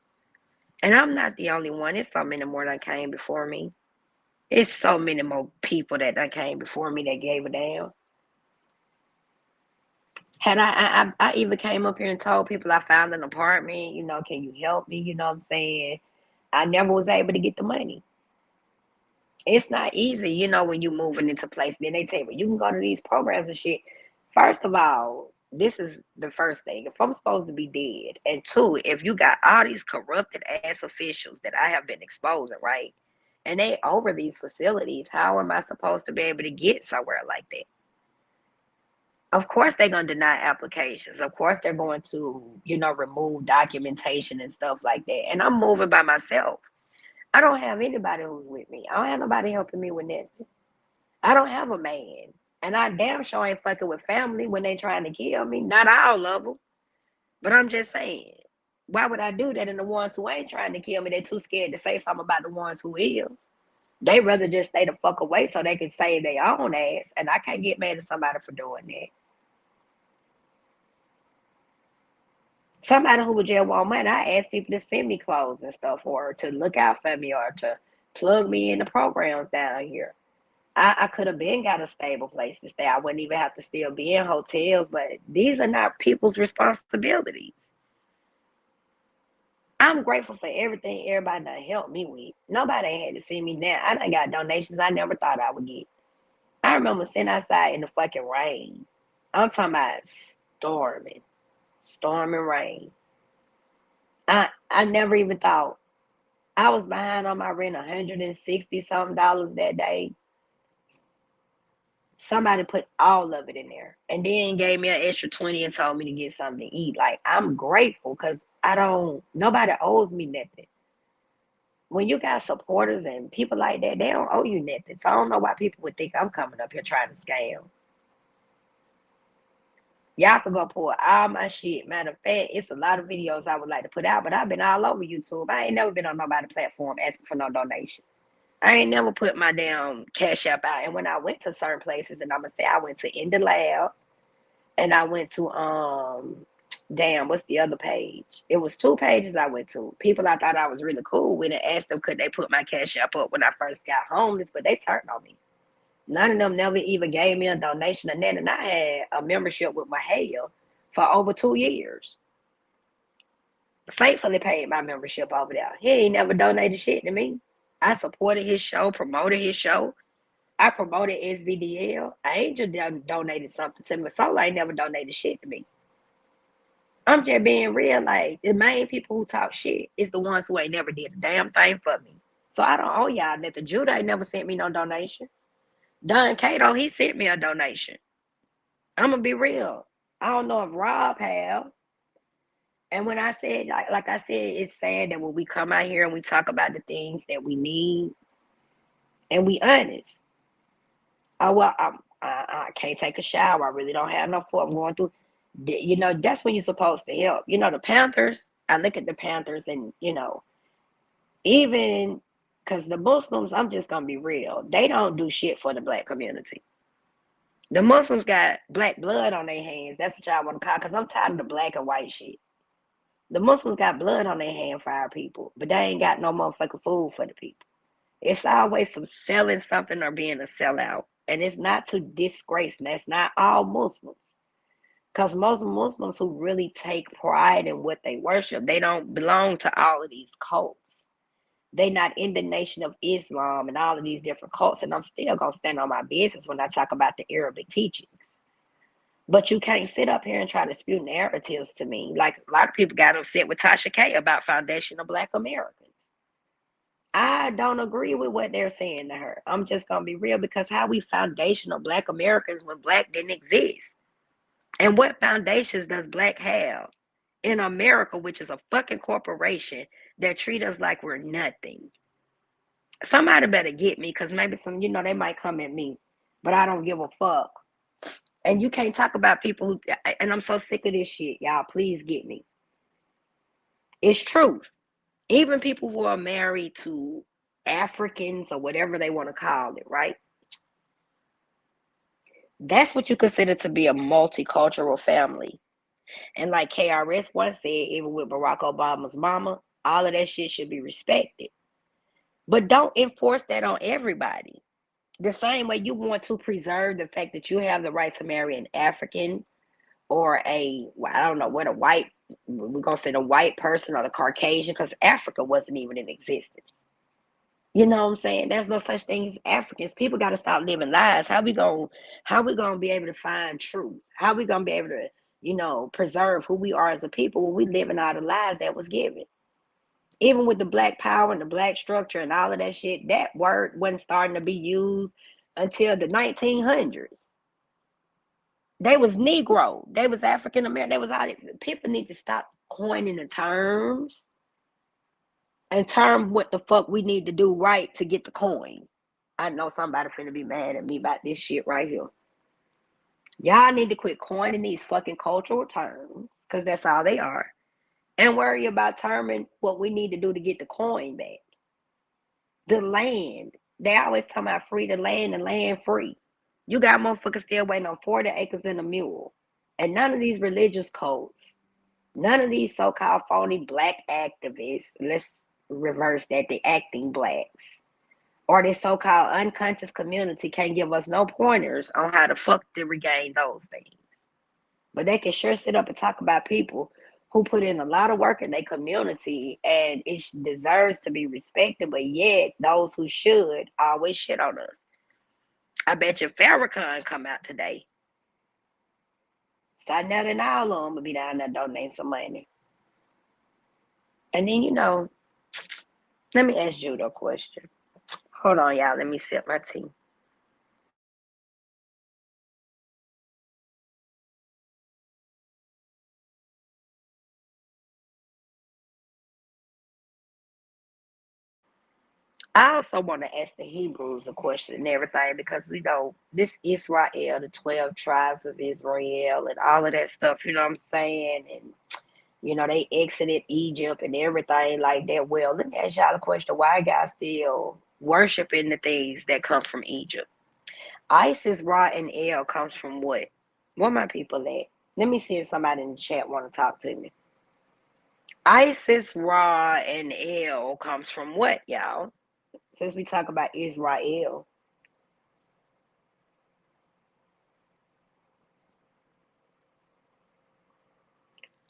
And I'm not the only one. It's so many more that came before me. It's so many more people that came before me that gave a damn. Had I even came up here and told people I found an apartment, can you help me? You know what I'm saying? I never was able to get the money. It's not easy, when you moving into place. Then they tell you, well, you can go to these programs and shit. First of all, this is the first thing. If I'm supposed to be dead, and two, if you got all these corrupted ass officials that I have been exposing, right? And they over these facilities, how am I supposed to be able to get somewhere like that? Of course they're gonna deny applications. Of course they're going to, remove documentation and stuff like that. And I'm moving by myself. I don't have anybody who's with me. I don't have nobody helping me with nothing. I don't have a man. And I damn sure ain't fucking with family when they trying to kill me. Not all of them. But I'm just saying, why would I do that? And the ones who ain't trying to kill me, they too scared to say something about the ones who is. They rather just stay the fuck away so they can save their own ass. And I can't get mad at somebody for doing that. Somebody who would just want money, I ask people to send me clothes and stuff or to look out for me or to plug me in the programs down here. I could have been got a stable place to stay. I wouldn't even have to still be in hotels, but these are not people's responsibilities. I'm grateful for everything everybody done helped me with. Nobody ain't had to see me down. I done got donations I never thought I would get. I remember sitting outside in the fucking rain. I'm talking about storming rain. I never even thought. I was behind on my rent $160 something that day. Somebody put all of it in there and then gave me an extra 20 and told me to get something to eat. Like, I'm grateful because nobody owes me nothing. When you got supporters and people like that, they don't owe you nothing. So I don't know why people would think I'm coming up here trying to scam. Y'all can go pull all my shit. Matter of fact, it's a lot of videos I would like to put out, but I've been all over YouTube. I ain't never been on nobody's platform asking for no donation. I ain't never put my damn cash app out. And when I went to certain places, and I'm gonna say I went to In the Lab, and I went to damn, what's the other page? It was two pages I went to. People I thought I was really cool with and asked them could they put my cash app up when I first got homeless, but they turned on me. None of them never even gave me a donation or nothing. And I had a membership with Mahaya for over 2 years. Faithfully paid my membership over there. He ain't never donated shit to me. I supported his show, promoted his show. I promoted SVDL. I ain't just donated something to me. Soul ain't never donated shit to me. I'm just being real. Like, the main people who talk shit is the ones who ain't never did a damn thing for me. So I don't owe y'all nothing. Judah ain't never sent me no donation. Don Kato, he sent me a donation. I'm gonna be real. I don't know if Rob have. And when I said, like I said, it's sad that when we come out here and we talk about the things that we need and we honest. Oh well, I can't take a shower. I really don't have no food. I'm going through. That's when you're supposed to help. The Panthers. I look at the Panthers, and even because the Muslims, I'm just gonna be real. They don't do shit for the black community. The Muslims got black blood on their hands. That's what y'all want to call. Because I'm tired of the black and white shit. The Muslims got blood on their hand for our people, but they ain't got no motherfucking food for the people. It's always some selling something or being a sellout. And it's not to disgrace, and that's not all Muslims. Because most Muslims who really take pride in what they worship, they don't belong to all of these cults. They not in the nation of Islam and all of these different cults. And I'm still going to stand on my business when I talk about the Arabic teachings. But you can't sit up here and try to spew narratives to me. Like, a lot of people got upset with Tasha K about foundational Black Americans. I don't agree with what they're saying to her. I'm just going to be real, because how we foundational Black Americans when Black didn't exist? And what foundations does Black have in America, which is a fucking corporation that treat us like we're nothing? Somebody better get me, because maybe they might come at me, but I don't give a fuck. And you can't talk about people who, and I'm so sick of this shit, y'all. Please get me. It's truth. Even people who are married to Africans or whatever they want to call it, right? That's what you consider to be a multicultural family. And like KRS once said, even with Barack Obama's mama, all of that shit should be respected. But don't enforce that on everybody. The same way you want to preserve the fact that you have the right to marry an African or I don't know what we're going to say the white person or the Caucasian, because Africa wasn't even in existence. You know what I'm saying? There's no such thing as Africans. People got to stop living lies. How we gonna be able to find truth? How we gonna be able to, preserve who we are as a people when we living out the lies that was given? Even with the black power and the black structure and all of that shit, that word wasn't starting to be used until the 1900s. They was Negro. They was African American. They was all. People need to stop coining the terms and term what the fuck we need to do right to get the coin. I know somebody finna be mad at me about this shit right here. Y'all need to quit coining these fucking cultural terms, because that's all they are, and worry about terming what we need to do to get the coin back. The land. They always talk about free the land and land free. You got motherfuckers still waiting on 40 acres and a mule. And none of these religious codes, none of these so-called phony black activists, let's reverse that, the acting blacks, or this so-called unconscious community can't give us no pointers on how the fuck to regain those things. But they can sure sit up and talk about people who put in a lot of work in their community, and it deserves to be respected, but yet those who should always shit on us. I bet you Farrakhan come out today. So now that all of them will be down there donating some money. And then, let me ask Judah a question. Hold on, y'all. Let me sip my tea. I also want to ask the Hebrews a question and everything because this Israel, the 12 tribes of Israel, and all of that stuff. You know what I'm saying? And they exited Egypt and everything like that. Well, let me ask y'all a question: why guys still worshiping the things that come from Egypt? Isis, Ra, and El comes from what? Where my people at? Let me see if somebody in the chat want to talk to me. Isis, Ra, and El comes from what, y'all? Since we talk about Israel.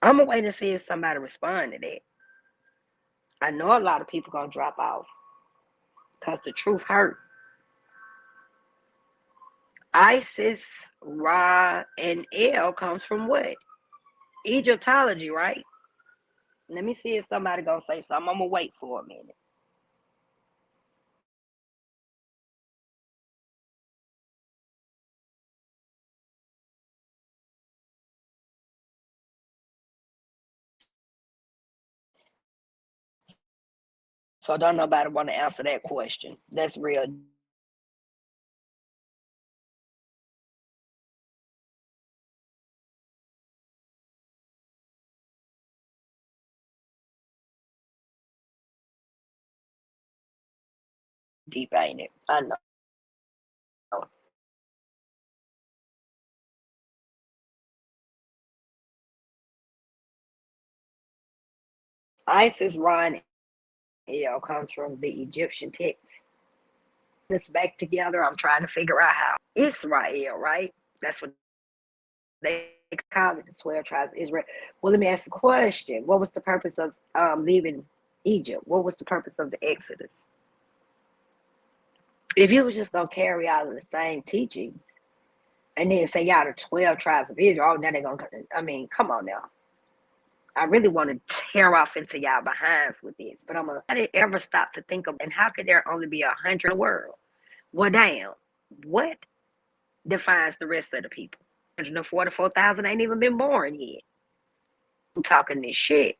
I'm gonna wait and see if somebody respond to that. I know a lot of people gonna drop off because the truth hurt. Isis, Ra, and El comes from what? Egyptology, right? Let me see if somebody gonna say something. I'm gonna wait for a minute. So don't nobody want to answer that question. That's real deep, ain't it? I know. Isis, Ra, and El comes from the Egyptian text. It's back together. I'm trying to figure out how. Israel, right? That's what they call it, the 12 tribes of Israel. Well, let me ask the question. What was the purpose of leaving Egypt? What was the purpose of the Exodus? If you was just going to carry out the same teachings and then say, y'all, the 12 tribes of Israel, now they're going to, I mean, come on now. I really want to tear off into y'all behinds with this, but how did it ever stop to think of, and how could there only be 100 in the world? Well, damn, what defines the rest of the people? 144,000 ain't even been born yet. I'm talking this shit.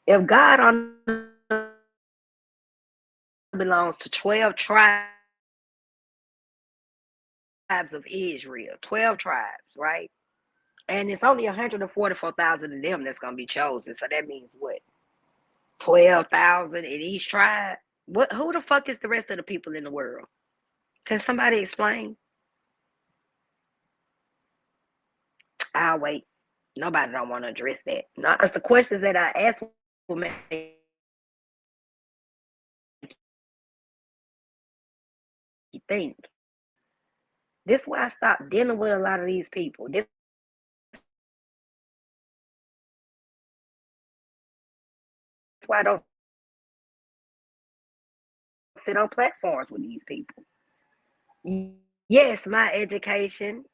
If God belongs to 12 tribes of Israel, 12 tribes, right? And it's only 144,000 of them that's going to be chosen. So that means what? 12,000 in each tribe? Who the fuck is the rest of the people in the world? Can somebody explain? I'll wait. Nobody don't want to address that. Not as the questions that I asked will make you think. This is why I stopped dealing with a lot of these people. This is why I don't sit on platforms with these people. Yes, my education,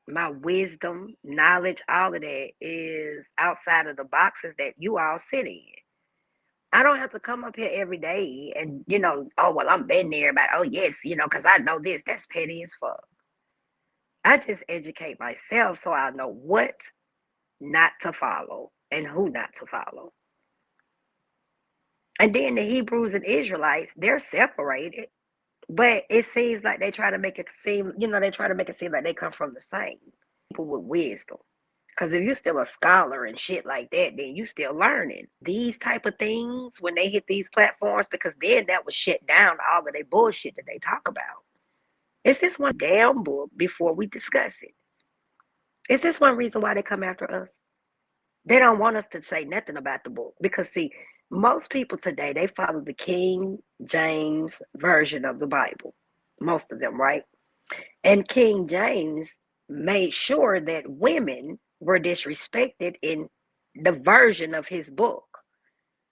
my wisdom, knowledge, all of that is outside of the boxes that you all sit in. I don't have to come up here every day and, oh, well, I'm been there about, oh, yes, because I know this. That's petty as fuck. I just educate myself so I know what not to follow and who not to follow. And then the Hebrews and Israelites, they're separated, but it seems like they try to make it seem, they try to make it seem like they come from the same people with wisdom. Because if you're still a scholar and shit like that, then you still learning these type of things when they hit these platforms, because then that would shut down all of their bullshit that they talk about. It's this one damn book before we discuss it. Is this one reason why they come after us? They don't want us to say nothing about the book because, see, most people today, they follow the King James version of the Bible. Most of them, right? And King James made sure that women were disrespected in the version of his book.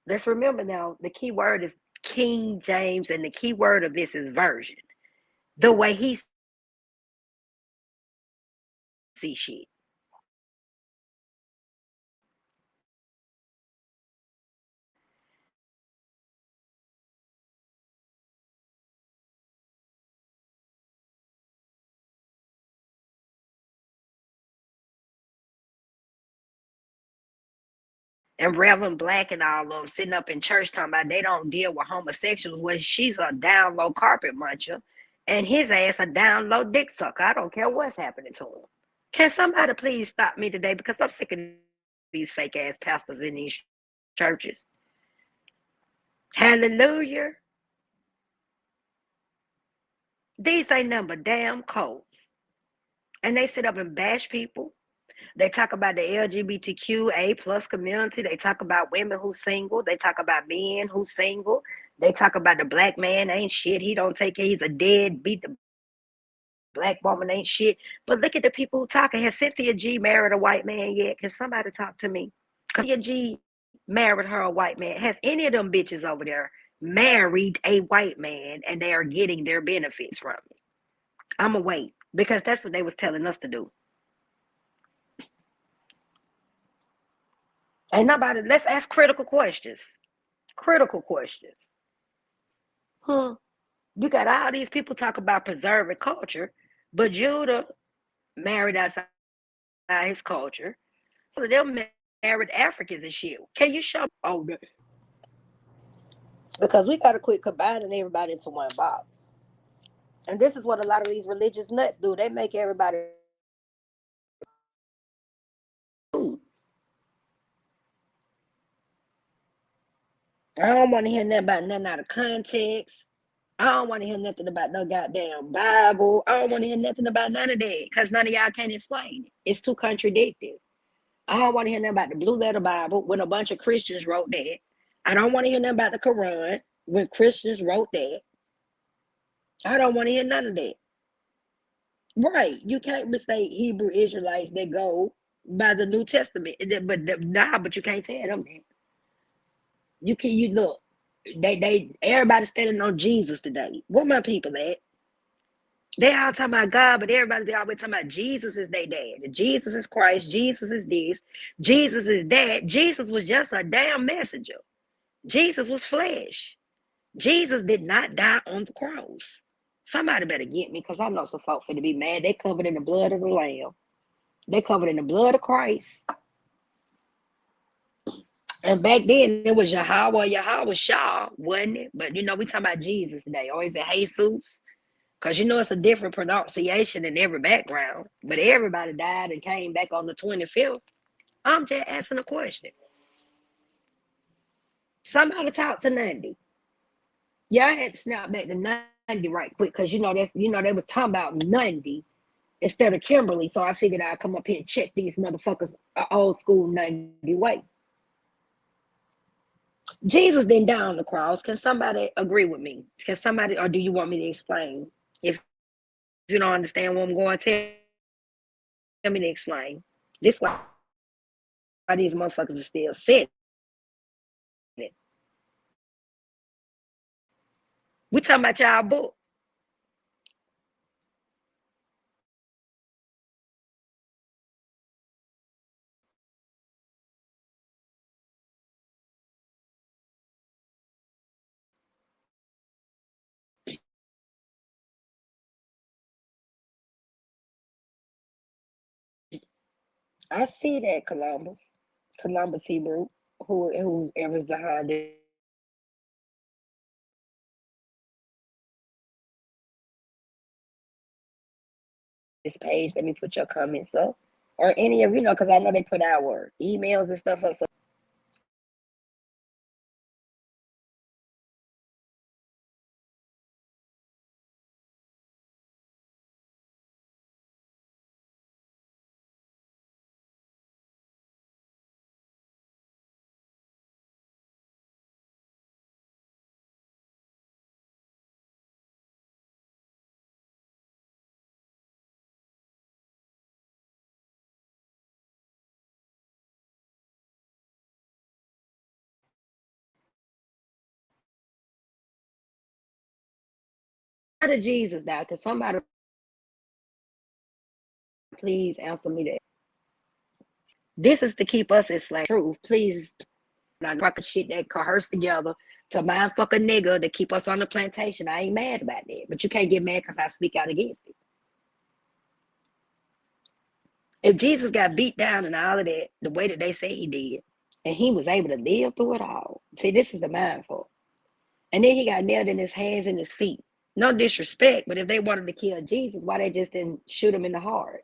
Let's remember now, the key word is King James, and the key word of this is version. The way he see shit. And Reverend Black and all of them sitting up in church talking about they don't deal with homosexuals when she's a down low carpet muncher and his ass a down low dick sucker. I don't care what's happening to him. Can somebody please stop me today because I'm sick of these fake ass pastors in these churches. Hallelujah. These ain't nothing but damn codes. And they sit up and bash people. They talk about the LGBTQA plus community. They talk about women who's single. They talk about men who's single. They talk about the black man ain't shit. He don't take care. He's a dead beat. The black woman ain't shit. But look at the people who talking. Has Cynthia G married a white man yet? Can somebody talk to me? Because Cynthia G married her a white man. Has any of them bitches over there married a white man and they are getting their benefits from it? I'ma wait because that's what they was telling us to do. Ain't nobody. Let's ask critical questions. Critical questions. Hmm. You got all these people talk about preserving culture, but Judah married outside his culture. So them married Africans and shit. Can you show? Oh, because we got to quit combining everybody into one box. And this is what a lot of these religious nuts do. They make everybody foods. I don't want to hear nothing about nothing out of context. I don't want to hear nothing about no goddamn Bible. I don't want to hear nothing about none of that because none of y'all can explain it. It's too contradictory. I don't want to hear nothing about the Blue Letter Bible when a bunch of Christians wrote that. I don't want to hear nothing about the Quran when Christians wrote that. I don't want to hear none of that. Right. You can't mistake Hebrew Israelites that go by the New Testament. But you can't tell them that. You look. They everybody standing on Jesus today. Where my people at? They all talking about God, but everybody always talking about Jesus is their dad. Jesus is Christ. Jesus is this. Jesus is that. Jesus was just a damn messenger. Jesus was flesh. Jesus did not die on the cross. Somebody better get me because I know some folk finna be mad. They covered in the blood of the Lamb. They covered in the blood of Christ. And back then it was Yahweh Shah, wasn't it? But we talking about Jesus today. Or is it Jesus? Because it's a different pronunciation in every background. But everybody died and came back on the 25th. I'm just asking a question. Somebody talk to Nandi. Yeah, I had to snap back to Nandi right quick because they was talking about Nandi instead of Kimberly. So I figured I'd come up here and check these motherfuckers old school Nandi way. Jesus didn't die on the cross. Can somebody agree with me? Can somebody, or do you want me to explain? If you don't understand what I'm going to tell me to explain. This why these motherfuckers are still sitting. We talking about y'all book. I see that Columbus Hebrew, who's ever behind this page. Let me put your comments up, or any of because I know they put our emails and stuff up. So how did Jesus die? Because somebody please answer me that. This is to keep us in slave truth. Please, not shit that coerce together to mind fuck a nigga to keep us on the plantation. I ain't mad about that. But you can't get mad because I speak out against it. If Jesus got beat down and all of that, the way that they say he did, and he was able to live through it all. See, this is the mindful. And then he got nailed in his hands and his feet. No disrespect, but if they wanted to kill Jesus, why they just didn't shoot him in the heart?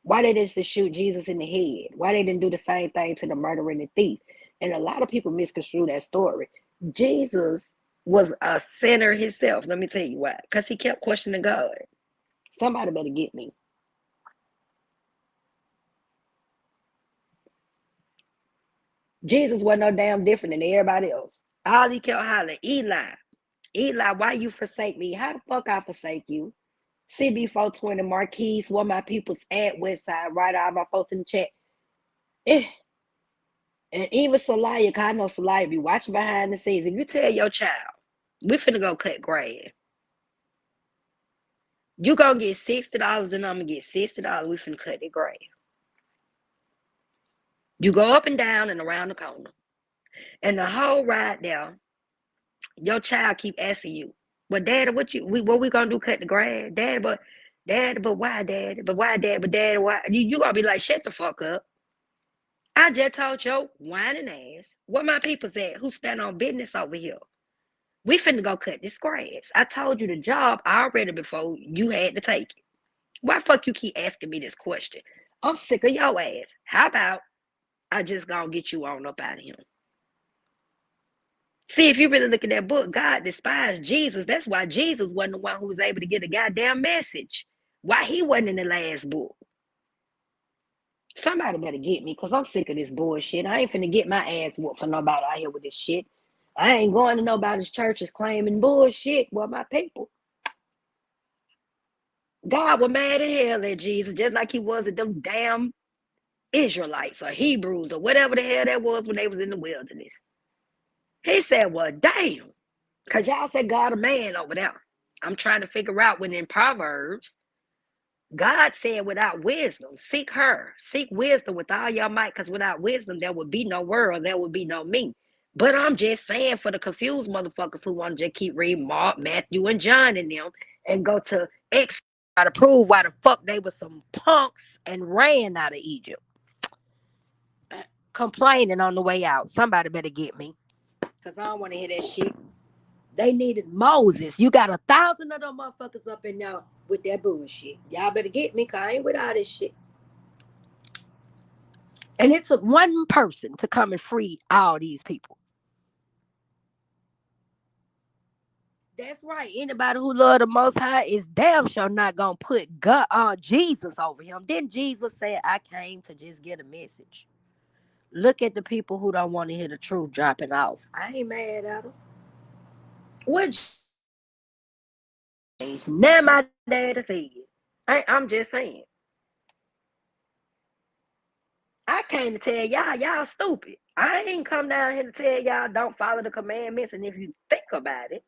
Why they just shoot Jesus in the head? Why they didn't do the same thing to the murderer and the thief? And a lot of people misconstrue that story. Jesus was a sinner himself. Let me tell you why. Because he kept questioning God. Somebody better get me. Jesus wasn't no damn different than everybody else. All he kept hollering, Eli, Eli, why you forsake me? How the fuck I forsake you? CB420 Marquise, where my people's at, Westside, right all my folks in the chat. And even Salaya, cause I know Salaya be watching behind the scenes. If you tell your child, we finna go cut grass, you gonna get $60 and I'm gonna get $60. We finna cut the grass. You go up and down and around the corner. And the whole ride there, your child keep asking you, but daddy, what we gonna do? Cut the grass? Daddy, but why, daddy? But why, daddy? But daddy, why? You gonna be like, shut the fuck up. I just told your whining ass where my people's at who stand on business over here. We finna go cut this grass. I told you the job already before you had to take it. Why fuck you keep asking me this question? I'm sick of your ass. How about I just gonna get you on up out of here? See, if you really look at that book, God despised Jesus. That's why Jesus wasn't the one who was able to get a goddamn message. Why he wasn't in the last book. Somebody better get me, because I'm sick of this bullshit. I ain't finna get my ass whooped for nobody out here with this shit. I ain't going to nobody's churches claiming bullshit. Well, my people. God was mad at hell at Jesus, just like he was at them damn Israelites or Hebrews or whatever the hell that was when they was in the wilderness. He said, well, damn. Because y'all said God a man over there. I'm trying to figure out when in Proverbs, God said without wisdom, seek her. Seek wisdom with all your might, because without wisdom, there would be no world. There would be no me. But I'm just saying for the confused motherfuckers who want to just keep reading Mark, Matthew, and John and them and go to X try to prove why the fuck they was some punks and ran out of Egypt. Complaining on the way out. Somebody better get me. Because I don't want to hear that shit. They needed Moses. You got 1,000 of them motherfuckers up in there with that bullshit. Y'all better get me, because I ain't with all this shit. And it took one person to come and free all these people. That's right. Anybody who love the Most High is damn sure not gonna put God, Jesus over him. Then Jesus said, "I came to just get a message." Look at the people who don't want to hear the truth dropping off. I ain't mad at them. What? Now my daddy said. I'm just saying. I came to tell y'all stupid. I ain't come down here to tell y'all don't follow the commandments. And if you think about it,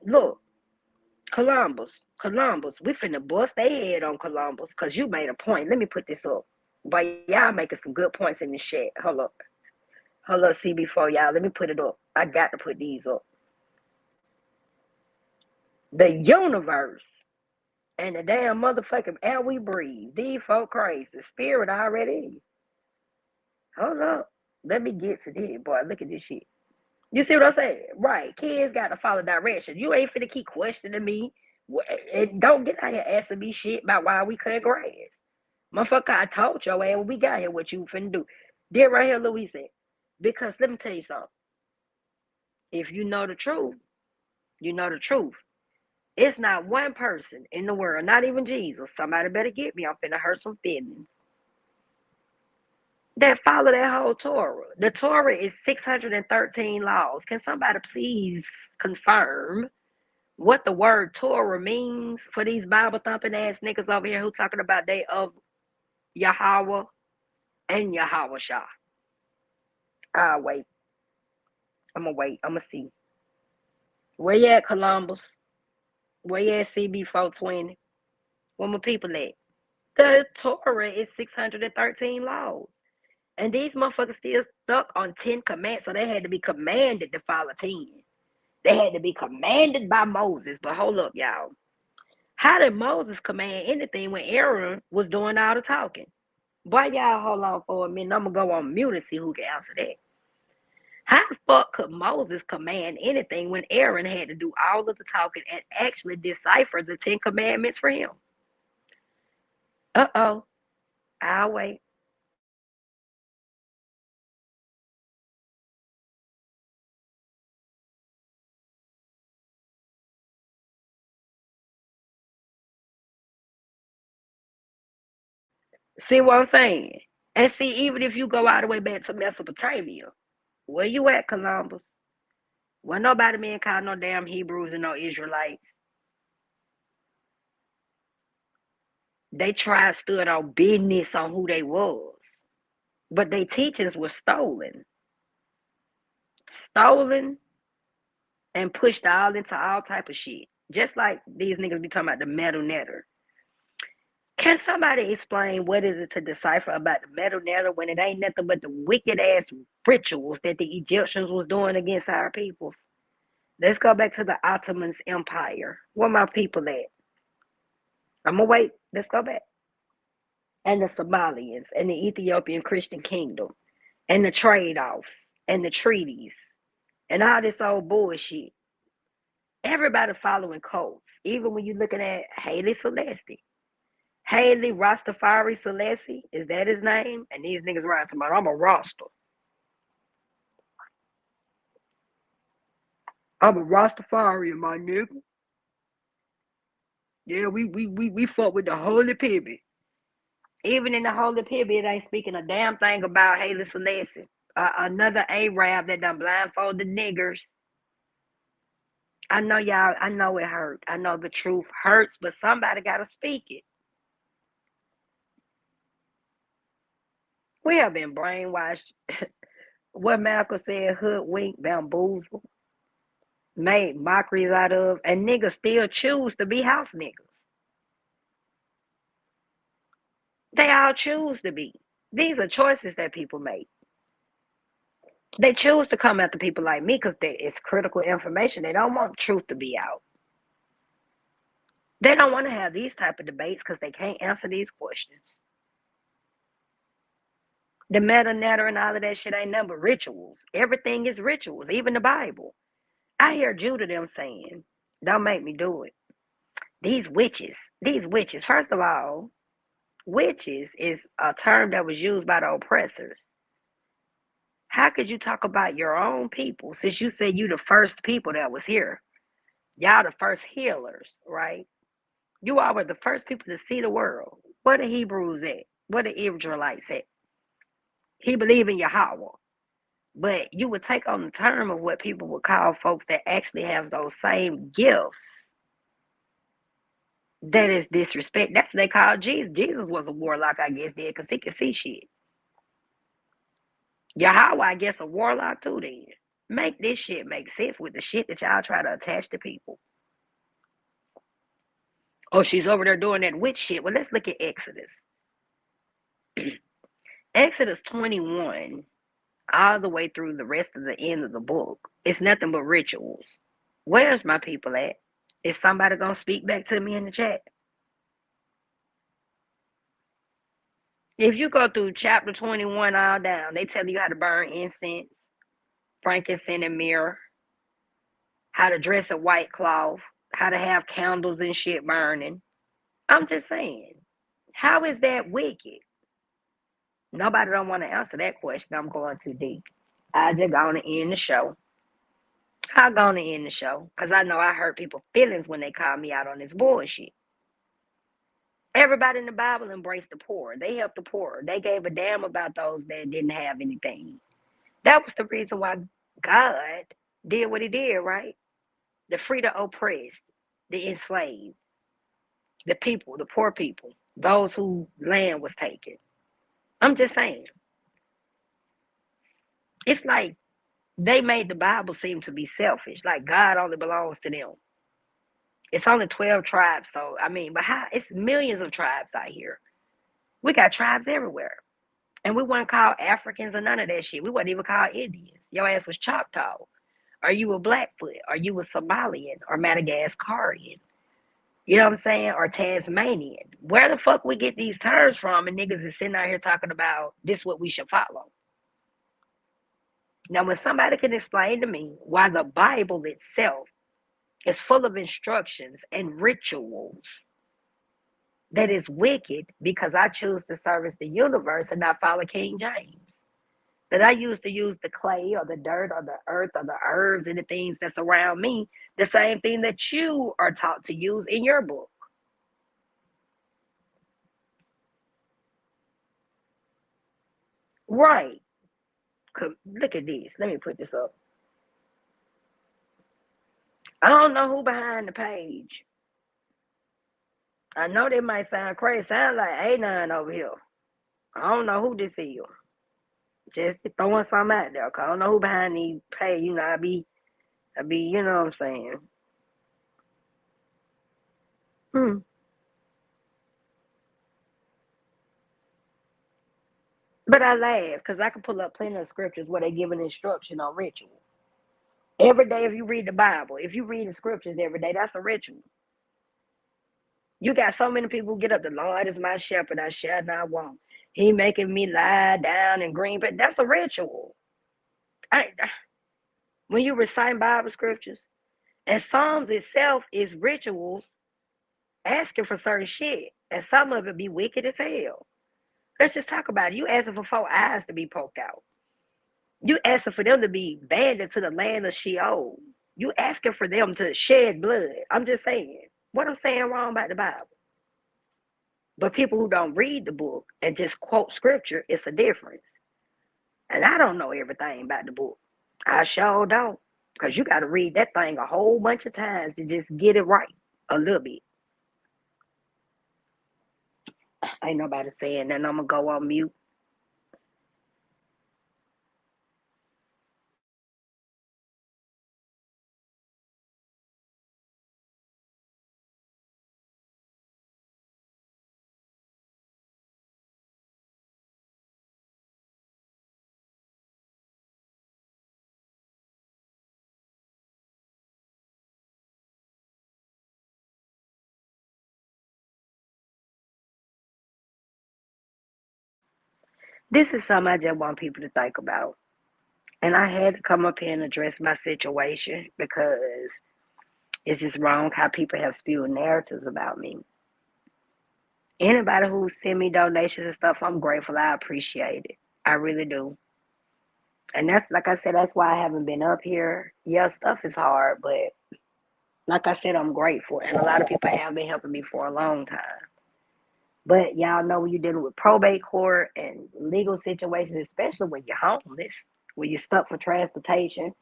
look, Columbus, we finna bust their head on Columbus because you made a point. Let me put this up. But y'all making some good points in the chat. Hold up, CB4, y'all. Let me put it up. I got to put these up. The universe and the damn motherfucking air we breathe. These folk crazy. The spirit already. Hold up. Let me get to this, boy. Look at this shit. You see what I'm saying? Right. Kids got to follow direction. You ain't finna keep questioning me. And don't get out here asking me shit about why we cut grass. Motherfucker, I told your ass when we got here what you finna do. Did right here, Louise said. Because let me tell you something. If you know the truth, you know the truth. It's not one person in the world, not even Jesus. Somebody better get me. I'm finna hurt some feelings. That follow that whole Torah. The Torah is 613 laws. Can somebody please confirm what the word Torah means for these Bible thumping ass niggas over here who talking about they of Yahweh and Yahweh Shah? I'll wait. I'm gonna wait. I'm gonna see. Where you at, Columbus? Where you at, CB420? Where my people at? The Torah is 613 laws. And these motherfuckers still stuck on 10 commands, so they had to be commanded to follow 10. They had to be commanded by Moses. But hold up, y'all. How did Moses command anything when Aaron was doing all the talking? Boy, y'all hold on for a minute. I'm going to go on mute and see who can answer that. How the fuck could Moses command anything when Aaron had to do all of the talking and actually decipher the 10 commandments for him? Uh-oh. I'll wait. See what I'm saying? And see, even if you go all the way back to Mesopotamia, where you at, Columbus? Well, nobody being called no damn Hebrews and no Israelites. They tried stood on business on who they was. But their teachings were stolen. Stolen and pushed all into all type of shit. Just like these niggas be talking about the metal netter. Can somebody explain what is it to decipher about the metal netter when it ain't nothing but the wicked ass rituals that the Egyptians was doing against our peoples? Let's go back to the Ottoman Empire. Where my people at? I'm gonna wait. Let's go back. And the Somalians and the Ethiopian Christian Kingdom and the trade-offs and the treaties and all this old bullshit. Everybody following cults. Even when you're looking at Haile Selassie. Haile Rastafari Selassie, is that his name? And these niggas riding to my, I'm a Rasta. I'm a Rastafarian, my nigga. Yeah, we fuck with the Holy Pibby. Even in the Holy Pibby, it ain't speaking a damn thing about Haile Selassie. Another Arab that done blindfolded niggers. I know y'all, I know it hurt. I know the truth hurts, but somebody gotta speak it. We have been brainwashed. What Malcolm said, hoodwink, bamboozle, made mockeries out of, and niggas still choose to be house niggas. They all choose to be. These are choices that people make. They choose to come after people like me because it's critical information. They don't want truth to be out. They don't want to have these type of debates because they can't answer these questions. The meta natter and all of that shit ain't nothing but rituals. Everything is rituals, even the Bible. I hear Judah them saying, don't make me do it. These witches. First of all, witches is a term that was used by the oppressors. How could you talk about your own people since you said you the first people that was here? Y'all the first healers, right? You all were the first people to see the world. Where the Hebrews at? Where the Israelites at? He believed in Yahweh. But you would take on the term of what people would call folks that actually have those same gifts. That is disrespect. That's what they call Jesus. Jesus was a warlock, I guess, there, because he could see shit. Yahweh, I guess, a warlock too, then. Make this shit make sense with the shit that y'all try to attach to people. Oh, she's over there doing that witch shit. Well, let's look at Exodus. Exodus 21, all the way through the rest of the end of the book. It's nothing but rituals. Where's my people at? Is somebody going to speak back to me in the chat? If you go through chapter 21 all down, they tell you how to burn incense, frankincense, and myrrh, how to dress a white cloth, how to have candles and shit burning. I'm just saying, how is that wicked? Nobody don't want to answer that question. I'm going too deep. I just gonna end the show. I'm gonna end the show because I know I hurt people's feelings when they call me out on this bullshit. Everybody in the Bible embraced the poor. They helped the poor. They gave a damn about those that didn't have anything. That was the reason why God did what he did, right? To free the oppressed, the enslaved, the people, the poor people, those whose land was taken. I'm just saying. It's like they made the Bible seem to be selfish, like God only belongs to them. It's only 12 tribes, so I mean, but how it's millions of tribes out here. We got tribes everywhere. And we weren't called Africans or none of that shit. We weren't even called Indians. Your ass was Choctaw. Or you were Blackfoot. Or you were Somalian or Madagascarian. You know what I'm saying? Or Tasmanian. Where the fuck we get these terms from and niggas is sitting out here talking about this what we should follow? Now, when somebody can explain to me why the Bible itself is full of instructions and rituals that is wicked because I choose to service the universe and not follow King James. That I used to use the clay or the dirt or the earth or the herbs and the things that's around me, the same thing that you are taught to use in your book. Right. Look at this. Let me put this up. I don't know who behind the page. I know that might sound crazy. Sound like A9 over here. I don't know who this is. Just throwing something out there. Cause I don't know who behind these page. You know, I be, you know what I'm saying. Hmm. But I laugh because I can pull up plenty of scriptures where they give an instruction on ritual. Every day, if you read the Bible, if you read the scriptures every day, that's a ritual. You got so many people who get up, the Lord is my shepherd, I shall not want. He making me lie down in green, but that's a ritual. I, when you recite Bible scriptures, and Psalms itself is rituals asking for certain shit, and some of it be wicked as hell. Let's just talk about it. You asking for 4 eyes to be poked out. You asking for them to be banded to the land of Sheol. You asking for them to shed blood. I'm just saying. What I'm saying wrong about the Bible. But people who don't read the book and just quote scripture, it's a difference. And I don't know everything about the book. I sure don't. Because you got to read that thing a whole bunch of times to just get it right a little bit. Ain't nobody saying that. I'm going to go on mute. This is something I just want people to think about. And I had to come up here and address my situation because it's just wrong how people have spewed narratives about me. Anybody who send me donations and stuff, I'm grateful. I appreciate it. I really do. And that's like I said, that's why I haven't been up here. Yeah, stuff is hard, but like I said, I'm grateful. And a lot of people have been helping me for a long time. But y'all know when you're dealing with probate court and legal situations, especially when you're homeless, when you're stuck for transportation,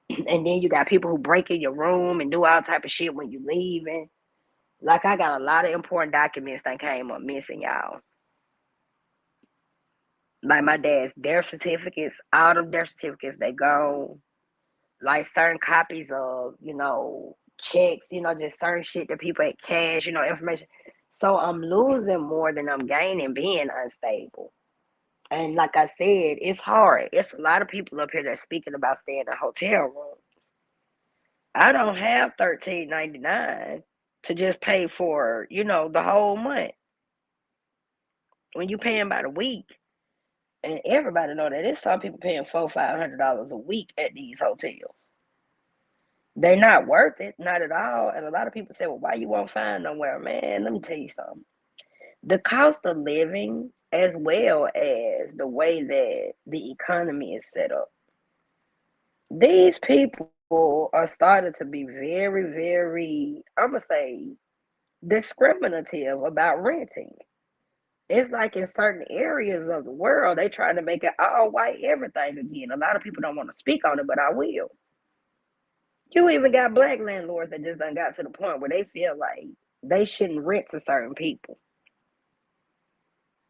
and then you got people who break in your room and do all type of shit when you leaving. Like I got a lot of important documents that came up missing, y'all. Like my dad's death certificates, all of their certificates, they gone. Like certain copies of, checks, just certain shit that people had cash, information. So I'm losing more than I'm gaining being unstable. And like I said, it's hard. It's a lot of people up here that's speaking about staying in a hotel room. I don't have $13.99 to just pay for, the whole month. When you paying by the week, and everybody know that there's some people paying $400-500 a week at these hotels. They're not worth it, not at all. And a lot of people say, well, why you won't find nowhere? Man, let me tell you something. The cost of living, as well as the way that the economy is set up, these people are starting to be very, very, I'm going to say, discriminative about renting. It's like in certain areas of the world, they trying to make it all white everything again. A lot of people don't want to speak on it, but I will. You even got black landlords that just done got to the point where they feel like they shouldn't rent to certain people.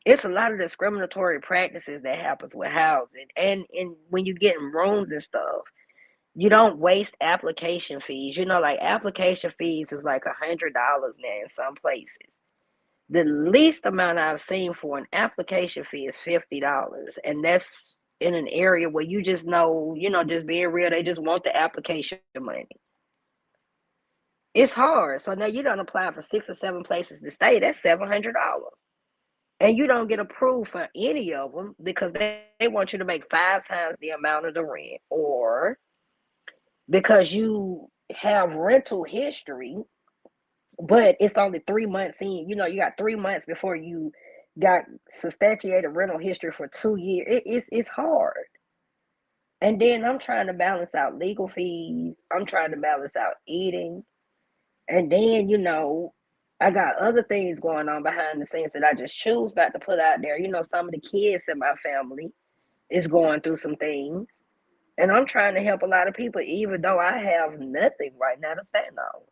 It's a lot of discriminatory practices that happens with housing, and when you get in rooms and stuff, you don't waste application fees. Like application fees is like $100 now in some places. The least amount I've seen for an application fee is $50, and that's in an area where you just know, just being real, they just want the application money. It's hard. So now you don't apply for 6 or 7 places to stay. That's $700, and you don't get approved for any of them because they want you to make 5 times the amount of the rent, or because you have rental history, but it's only 3 months in. You got 3 months before you got substantiated rental history for 2 years. It's hard. And then I'm trying to balance out legal fees. I'm trying to balance out eating. And then, I got other things going on behind the scenes that I just choose not to put out there. Some of the kids in my family is going through some things. And I'm trying to help a lot of people, even though I have nothing right now to stand on.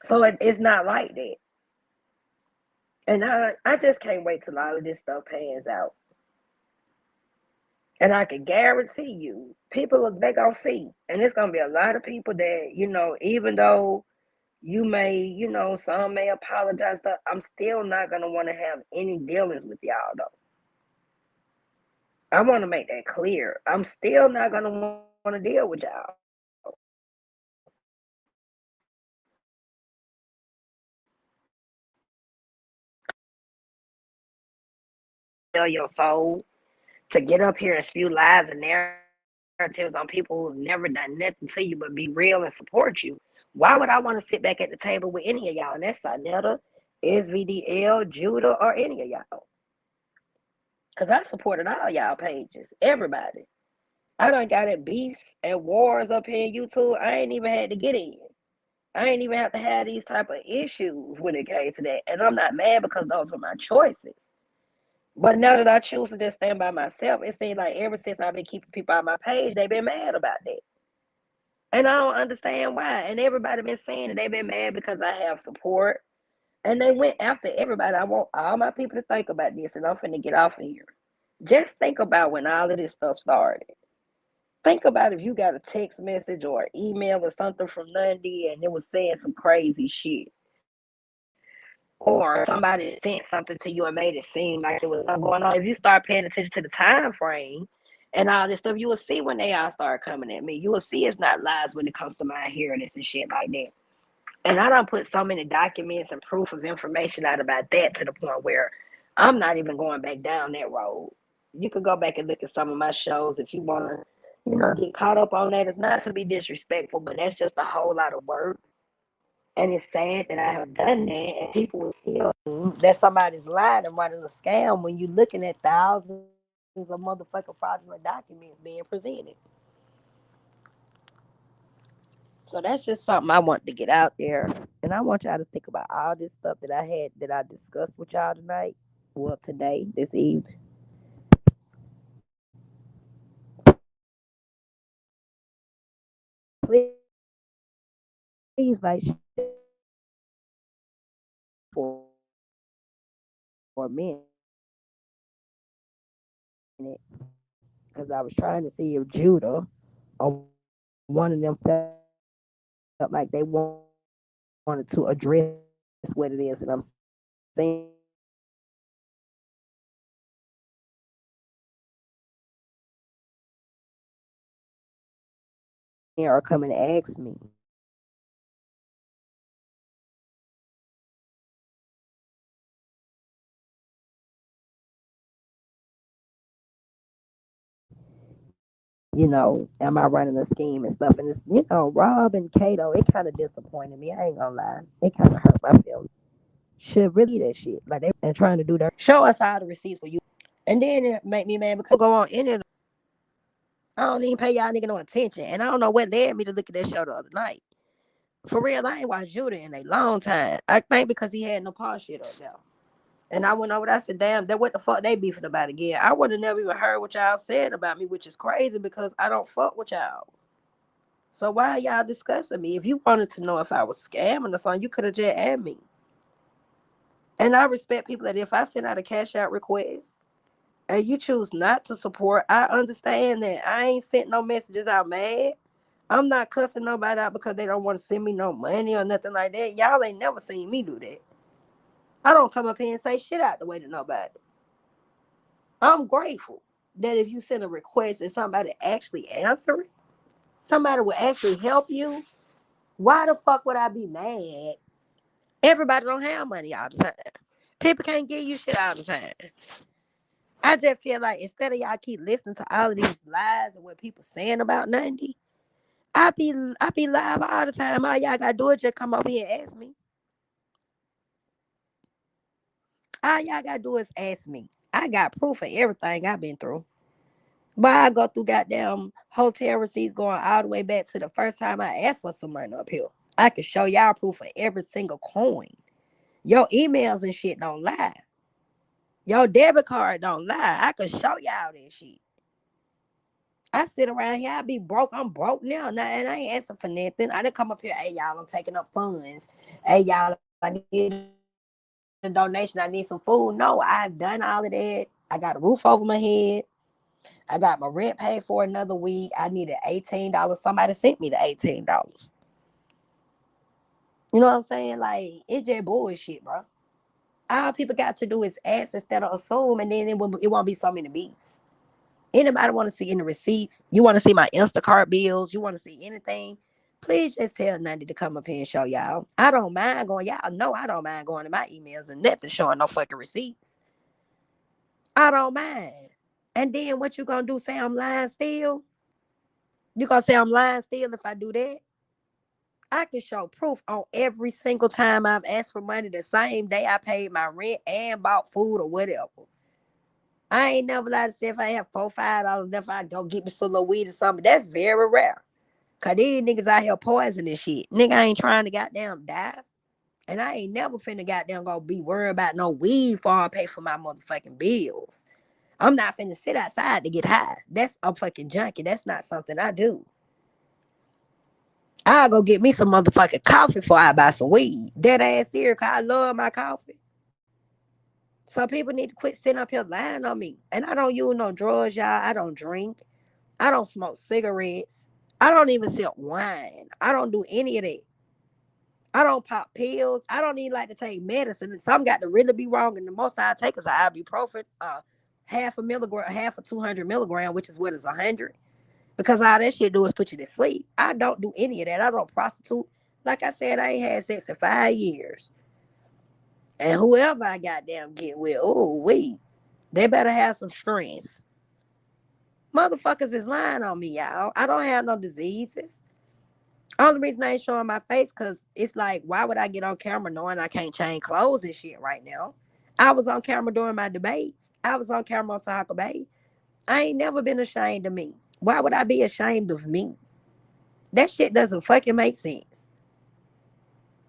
So it's not like that. And I just can't wait till all of this stuff pans out. And I can guarantee you, people, they gonna see. And it's gonna be a lot of people that, even though you may, some may apologize, but I'm still not gonna want to have any dealings with y'all though. I want to make that clear. I'm still not gonna want to deal with y'all. Sell your soul to get up here and spew lies and narratives on people who've never done nothing to you but be real and support you. Why would I want to sit back at the table with any of y'all? And that's Sonetta, SVDL, Judah, or any of y'all. Because I supported all y'all pages. Everybody. I done got in beefs and wars up here in YouTube. I ain't even had to get in. I ain't even have to have these type of issues when it came to that. And I'm not mad because those were my choices. But now that I choose to just stand by myself, it seems like ever since I've been keeping people on my page, they've been mad about that. And I don't understand why. And everybody been saying that they've been mad because I have support. And they went after everybody. I want all my people to think about this, and I'm finna get off of here. Just think about when all of this stuff started. Think about if you got a text message or an email or something from Nandi and it was saying some crazy shit. Or somebody sent something to you and made it seem like it was something going on. If you start paying attention to the time frame and all this stuff, you will see when they all start coming at me. You will see it's not lies when it comes to my hearings and shit like that. And I don't put so many documents and proof of information out about that to the point where I'm not even going back down that road. You could go back and look at some of my shows if you want to, get caught up on that. It's not to be disrespectful, but that's just a whole lot of work. And it's sad that I have done that, and people will still that somebody's lying and running a scam when you're looking at thousands of motherfucking fraudulent documents being presented. So that's just something I want to get out there. And I want y'all to think about all this stuff that I discussed with y'all tonight. Well, today, this evening. Please, like, for a minute. Because I was trying to see if Judah or one of them felt like they wanted to address what it is that I'm saying, or coming to ask me am I running a scheme and stuff? And it's, Rob and Kato, it kind of disappointed me. I ain't gonna lie. It kind of hurt my feelings. Should really that shit. Like they and trying to do that. Show us all the receipts for you. And then it make me mad because go on any of I don't even pay y'all nigga no attention. And I don't know what led me to look at that show the other night. For real, I ain't watched Judah in a long time. I think because he had no paw shit up there. And I went over there, I said, damn, that what the fuck they beefing about again? I would have never even heard what y'all said about me, which is crazy because I don't fuck with y'all. So why are y'all discussing me? If you wanted to know if I was scamming or something, you could have just asked me. And I respect people that if I send out a cash out request and you choose not to support, I understand that. I ain't sent no messages out mad. I'm not cussing nobody out because they don't want to send me no money or nothing like that. Y'all ain't never seen me do that. I don't come up here and say shit out the way to nobody. I'm grateful that if you send a request and somebody actually answer it, somebody will actually help you. Why the fuck would I be mad? Everybody don't have money all the time. People can't give you shit all the time. I just feel like instead of y'all keep listening to all of these lies and what people saying about Nandi, I be live all the time. All y'all gotta do is just come over here and ask me. All y'all gotta do is ask me. I got proof of everything I've been through. But I go through goddamn hotel receipts going all the way back to the first time I asked for some money up here. I can show y'all proof of every single coin. Your emails and shit don't lie. Your debit card don't lie. I can show y'all that shit. I sit around here, I be broke. I'm broke now, and I ain't asking for nothing. I didn't come up here, hey y'all, I'm taking up funds. Hey y'all, I need a donation. I need some food. No, I've done all of that. I got a roof over my head. I got my rent paid for another week. I needed $18. Somebody sent me the $18. You know what I'm saying? Like, it's just bullshit, bro. All people got to do is ask instead of assume, and then it won't be so many beefs. Anybody want to see any receipts? You want to see my Instacart bills? You want to see anything? Please just tell Nandi to come up here and show y'all. I don't mind going. Y'all know I don't mind going to my emails and nothing showing no fucking receipts. I don't mind. And then what you gonna do? Say I'm lying still? You gonna say I'm lying still if I do that? I can show proof on every single time I've asked for money the same day I paid my rent and bought food or whatever. I ain't never lied to say if I have $4, $5 left, I go get me some little weed or something. That's very rare. Cause these niggas out here poisoning shit. Nigga I ain't trying to goddamn die. And I ain't never finna goddamn go be worried about no weed before I pay for my motherfucking bills. I'm not finna sit outside to get high. That's a fucking junkie. That's not something I do. I'll go get me some motherfucking coffee before I buy some weed. Dead ass here, cause I love my coffee. So people need to quit sitting up here lying on me. And I don't use no drugs, y'all. I don't drink. I don't smoke cigarettes. I don't even sell wine. I don't do any of that. I don't pop pills. I don't even like to take medicine. And some got to really be wrong. And the most I take is an ibuprofen, half a milligram, half a 200 milligram, which is what is 100. Because all that shit do is put you to sleep. I don't do any of that. I don't prostitute. Like I said, I ain't had sex in 5 years. And whoever I goddamn get with, oh, they better have some strength. Motherfuckers is lying on me, y'all. I don't have no diseases. Only reason I ain't showing my face because it's like, why would I get on camera knowing I can't change clothes and shit right now? I was on camera during my debates. I was on camera on Sahaka Bay. I ain't never been ashamed of me. Why would I be ashamed of me? That shit doesn't fucking make sense.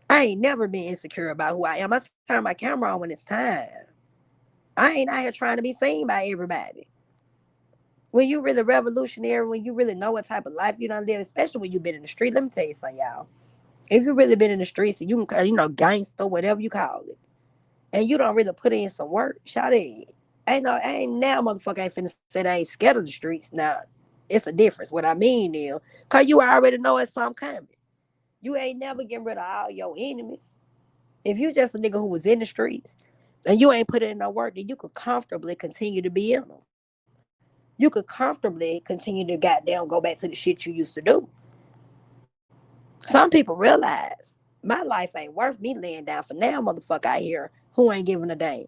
I ain't never been insecure about who I am. I turn my camera on when it's time. I ain't out here trying to be seen by everybody. When you really revolutionary, when you really know what type of life you done live, especially when you been in the street, let me tell you something, y'all. If you really been in the streets and you can, gangster, whatever you call it, and you don't really put in some work, shout it. Ain't now motherfucker ain't finna say they ain't scared of the streets. Now, it's a difference. What I mean is, cause you already know it's something coming. You ain't never getting rid of all your enemies. If you just a nigga who was in the streets and you ain't put in no work, then you could comfortably continue to be in them. You could comfortably continue to goddamn go back to the shit you used to do. Some people realize my life ain't worth me laying down for now, motherfucker out here who ain't giving a damn.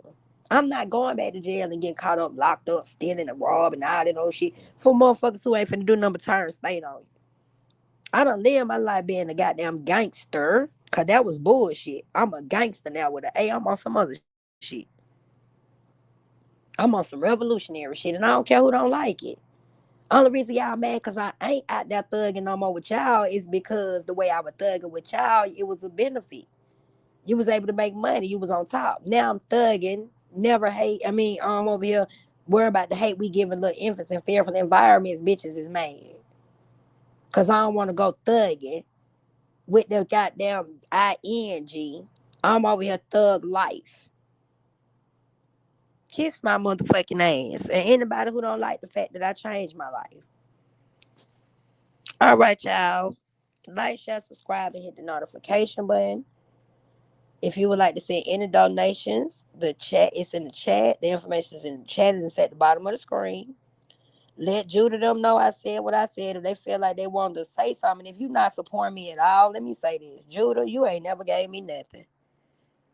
I'm not going back to jail and getting caught up, locked up, stealing and robbing and all that old shit for motherfuckers who ain't finna do nothing but turn state on you. I done live my life being a goddamn gangster, cause that was bullshit. I'm a gangster now with an A. I'm on some other shit. I'm on some revolutionary shit, and I don't care who don't like it. Only reason y'all mad because I ain't out there thugging no more with y'all is because the way I was thugging with y'all, it was a benefit. You was able to make money. You was on top. Now I'm thugging. Never hate. I'm over here worried about the hate we giving little infants and fearful environments. Bitches is mad because I don't want to go thugging with the goddamn ing. I'm over here thug life. Kiss my motherfucking ass. And anybody who don't like the fact that I changed my life. All right, y'all. Like, share, subscribe, and hit the notification button. If you would like to send any donations, the chat is in the chat. The information is in the chat and it's at the bottom of the screen. Let Judah them know I said what I said. If they feel like they want to say something, if you're not supporting me at all, let me say this. Judah, you ain't never gave me nothing.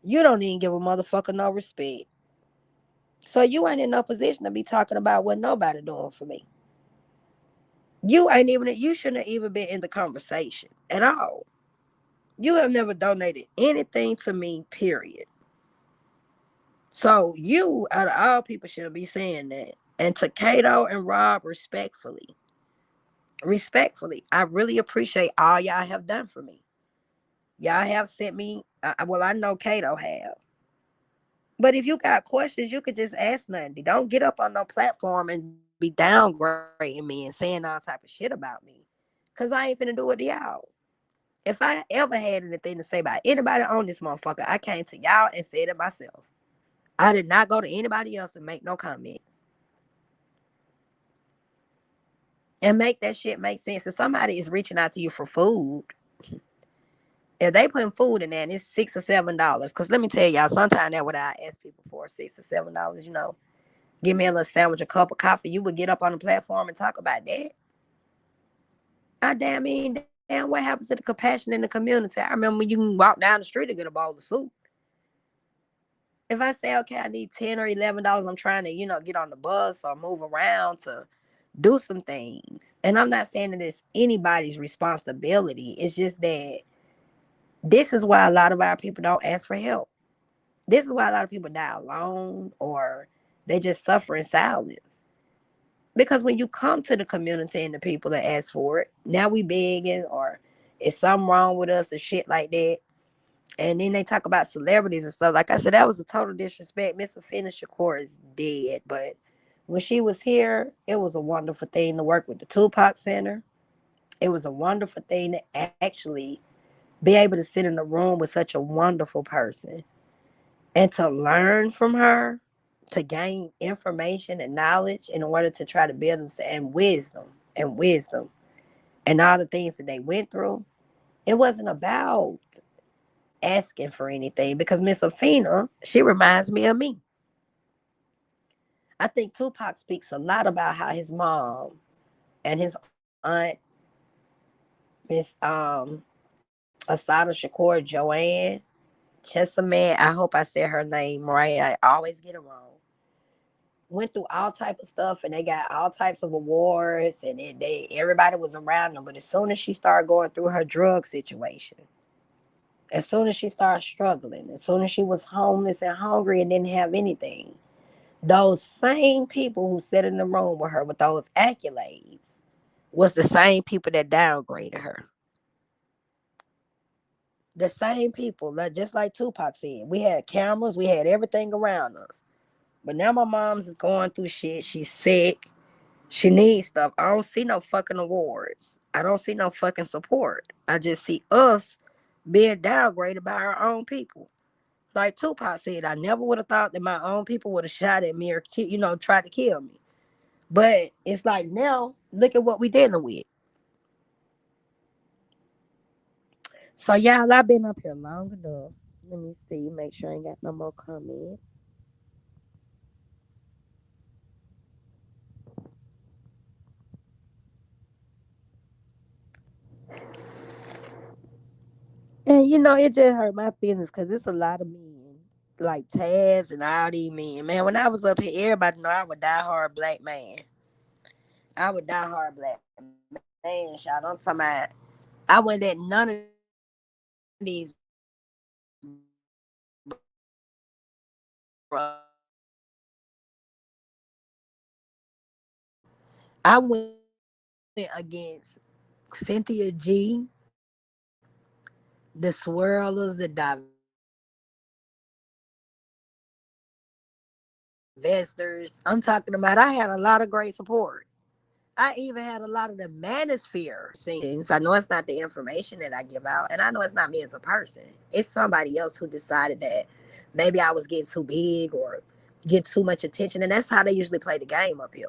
You don't even give a motherfucker no respect. So you ain't in no position to be talking about what nobody doing for me. You shouldn't have even been in the conversation at all. You have never donated anything to me, period. So you, out of all people, should be saying that. And to Kato and Rob, respectfully, I really appreciate all y'all have done for me. Y'all have sent me, well, I know Kato have. But if you got questions, you could just ask Nandi. Don't get up on no platform and be downgrading me and saying all type of shit about me. Because I ain't finna do it to y'all. If I ever had anything to say about anybody on this motherfucker, I came to y'all and said it myself. I did not go to anybody else and make no comments. And make that shit make sense. If somebody is reaching out to you for food, if they putting food in there and it's $6 or $7, because let me tell y'all, sometimes that what I ask people for, $6 or $7, give me a little sandwich, a cup of coffee, you would get up on the platform and talk about that. Damn, what happened to the compassion in the community? I remember when you can walk down the street and get a bowl of soup. If I say, okay, I need $10 or $11, I'm trying to, get on the bus or move around to do some things. And I'm not saying that it's anybody's responsibility. It's just that this is why a lot of our people don't ask for help. This is why a lot of people die alone or they just suffer in silence. Because when you come to the community and the people that ask for it, now we begging or is something wrong with us and shit like that. And then they talk about celebrities and stuff. Like I said, that was a total disrespect. Miss Afina Shakur is dead. But when she was here, it was a wonderful thing to work with the Tupac Center. It was a wonderful thing to actually be able to sit in a room with such a wonderful person and to learn from her, to gain information and knowledge in order to try to build and wisdom and all the things that they went through. It wasn't about asking for anything because Miss Afina, she reminds me of me. I think Tupac speaks a lot about how his mom and his aunt, Miss Asada Shakur Joanne Chesaman, I hope I said her name right. I always get it wrong. Went through all type of stuff and they got all types of awards and everybody was around them. But as soon as she started going through her drug situation, as soon as she started struggling, as soon as she was homeless and hungry and didn't have anything, those same people who sat in the room with her with those accolades was the same people that downgraded her. The same people, just like Tupac said. We had cameras, we had everything around us. But now my mom's is going through shit. She's sick. She needs stuff. I don't see no fucking awards. I don't see no fucking support. I just see us being downgraded by our own people. Like Tupac said, I never would have thought that my own people would have shot at me or tried to kill me. But it's like now, look at what we dealing with. So y'all, I've been up here long enough. Let me see, make sure I ain't got no more comments. And it just hurt my feelings because it's a lot of men. Like Taz and all these men. Man, when I was up here, everybody know I would die hard black man. I would die hard black man, child. I'm talking about I wouldn't let none of these I went against Cynthia G, the swirlers, the divestors. I'm talking about I had a lot of great support. I even had a lot of the manosphere saying things. I know it's not the information that I give out, and I know it's not me as a person. It's somebody else who decided that maybe I was getting too big or getting too much attention, and that's how they usually play the game up here.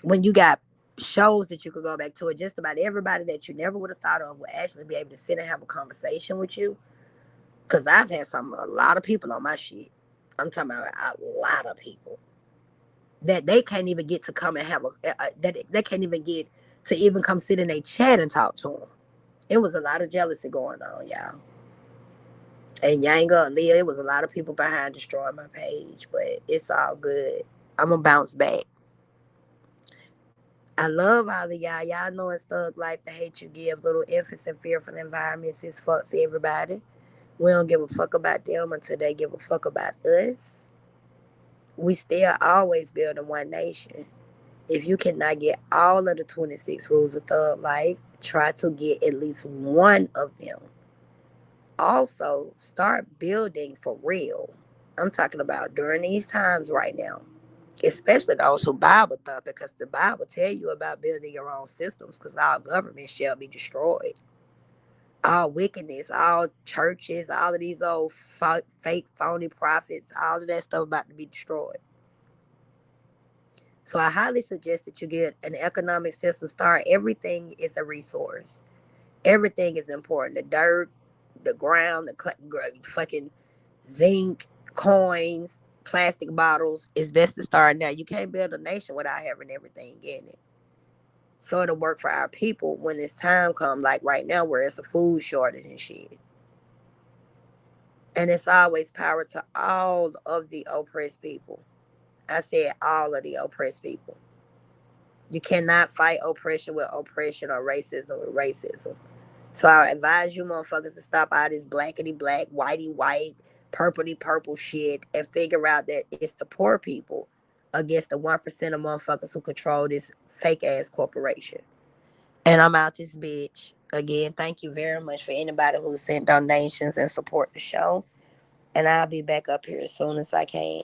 When you got shows that you could go back to, it just about everybody that you never would have thought of will actually be able to sit and have a conversation with you Cause I've had a lot of people on my shit. I'm talking about a lot of people that they can't even get to come and have that they can't even get to even come sit in a chat and talk to them. It was a lot of jealousy going on, y'all. And y'all ain't gonna live. It was a lot of people behind destroying my page, but it's all good. I'm gonna bounce back. I love all of y'all. Y'all know it's Thug Life, the hate you give, little infants in fearful environments. It's fucks everybody. We don't give a fuck about them until they give a fuck about us. We still always building one nation. If you cannot get all of the 26 rules of Thug Life, try to get at least one of them. Also, start building for real. I'm talking about during these times right now, especially those who Bible thump, because the Bible tell you about building your own systems, because all government shall be destroyed. All wickedness, all churches, all of these old fake phony prophets, all of that stuff about to be destroyed. So I highly suggest that you get an economic system start. Everything is a resource. Everything is important. The dirt, the ground, fucking zinc, coins, plastic bottles. It's best to start now. You can't build a nation without having everything in it. So it'll work for our people when this time comes, like right now where it's a food shortage and shit. And it's always power to all of the oppressed people. I said all of the oppressed people. You cannot fight oppression with oppression or racism with racism. So I advise you motherfuckers to stop all this blackity black, whitey white, purpley purple shit and figure out that it's the poor people against the 1% of motherfuckers who control this fake ass corporation. And I'm out this bitch. Again, thank you very much for anybody who sent donations and support the show. And I'll be back up here as soon as I can.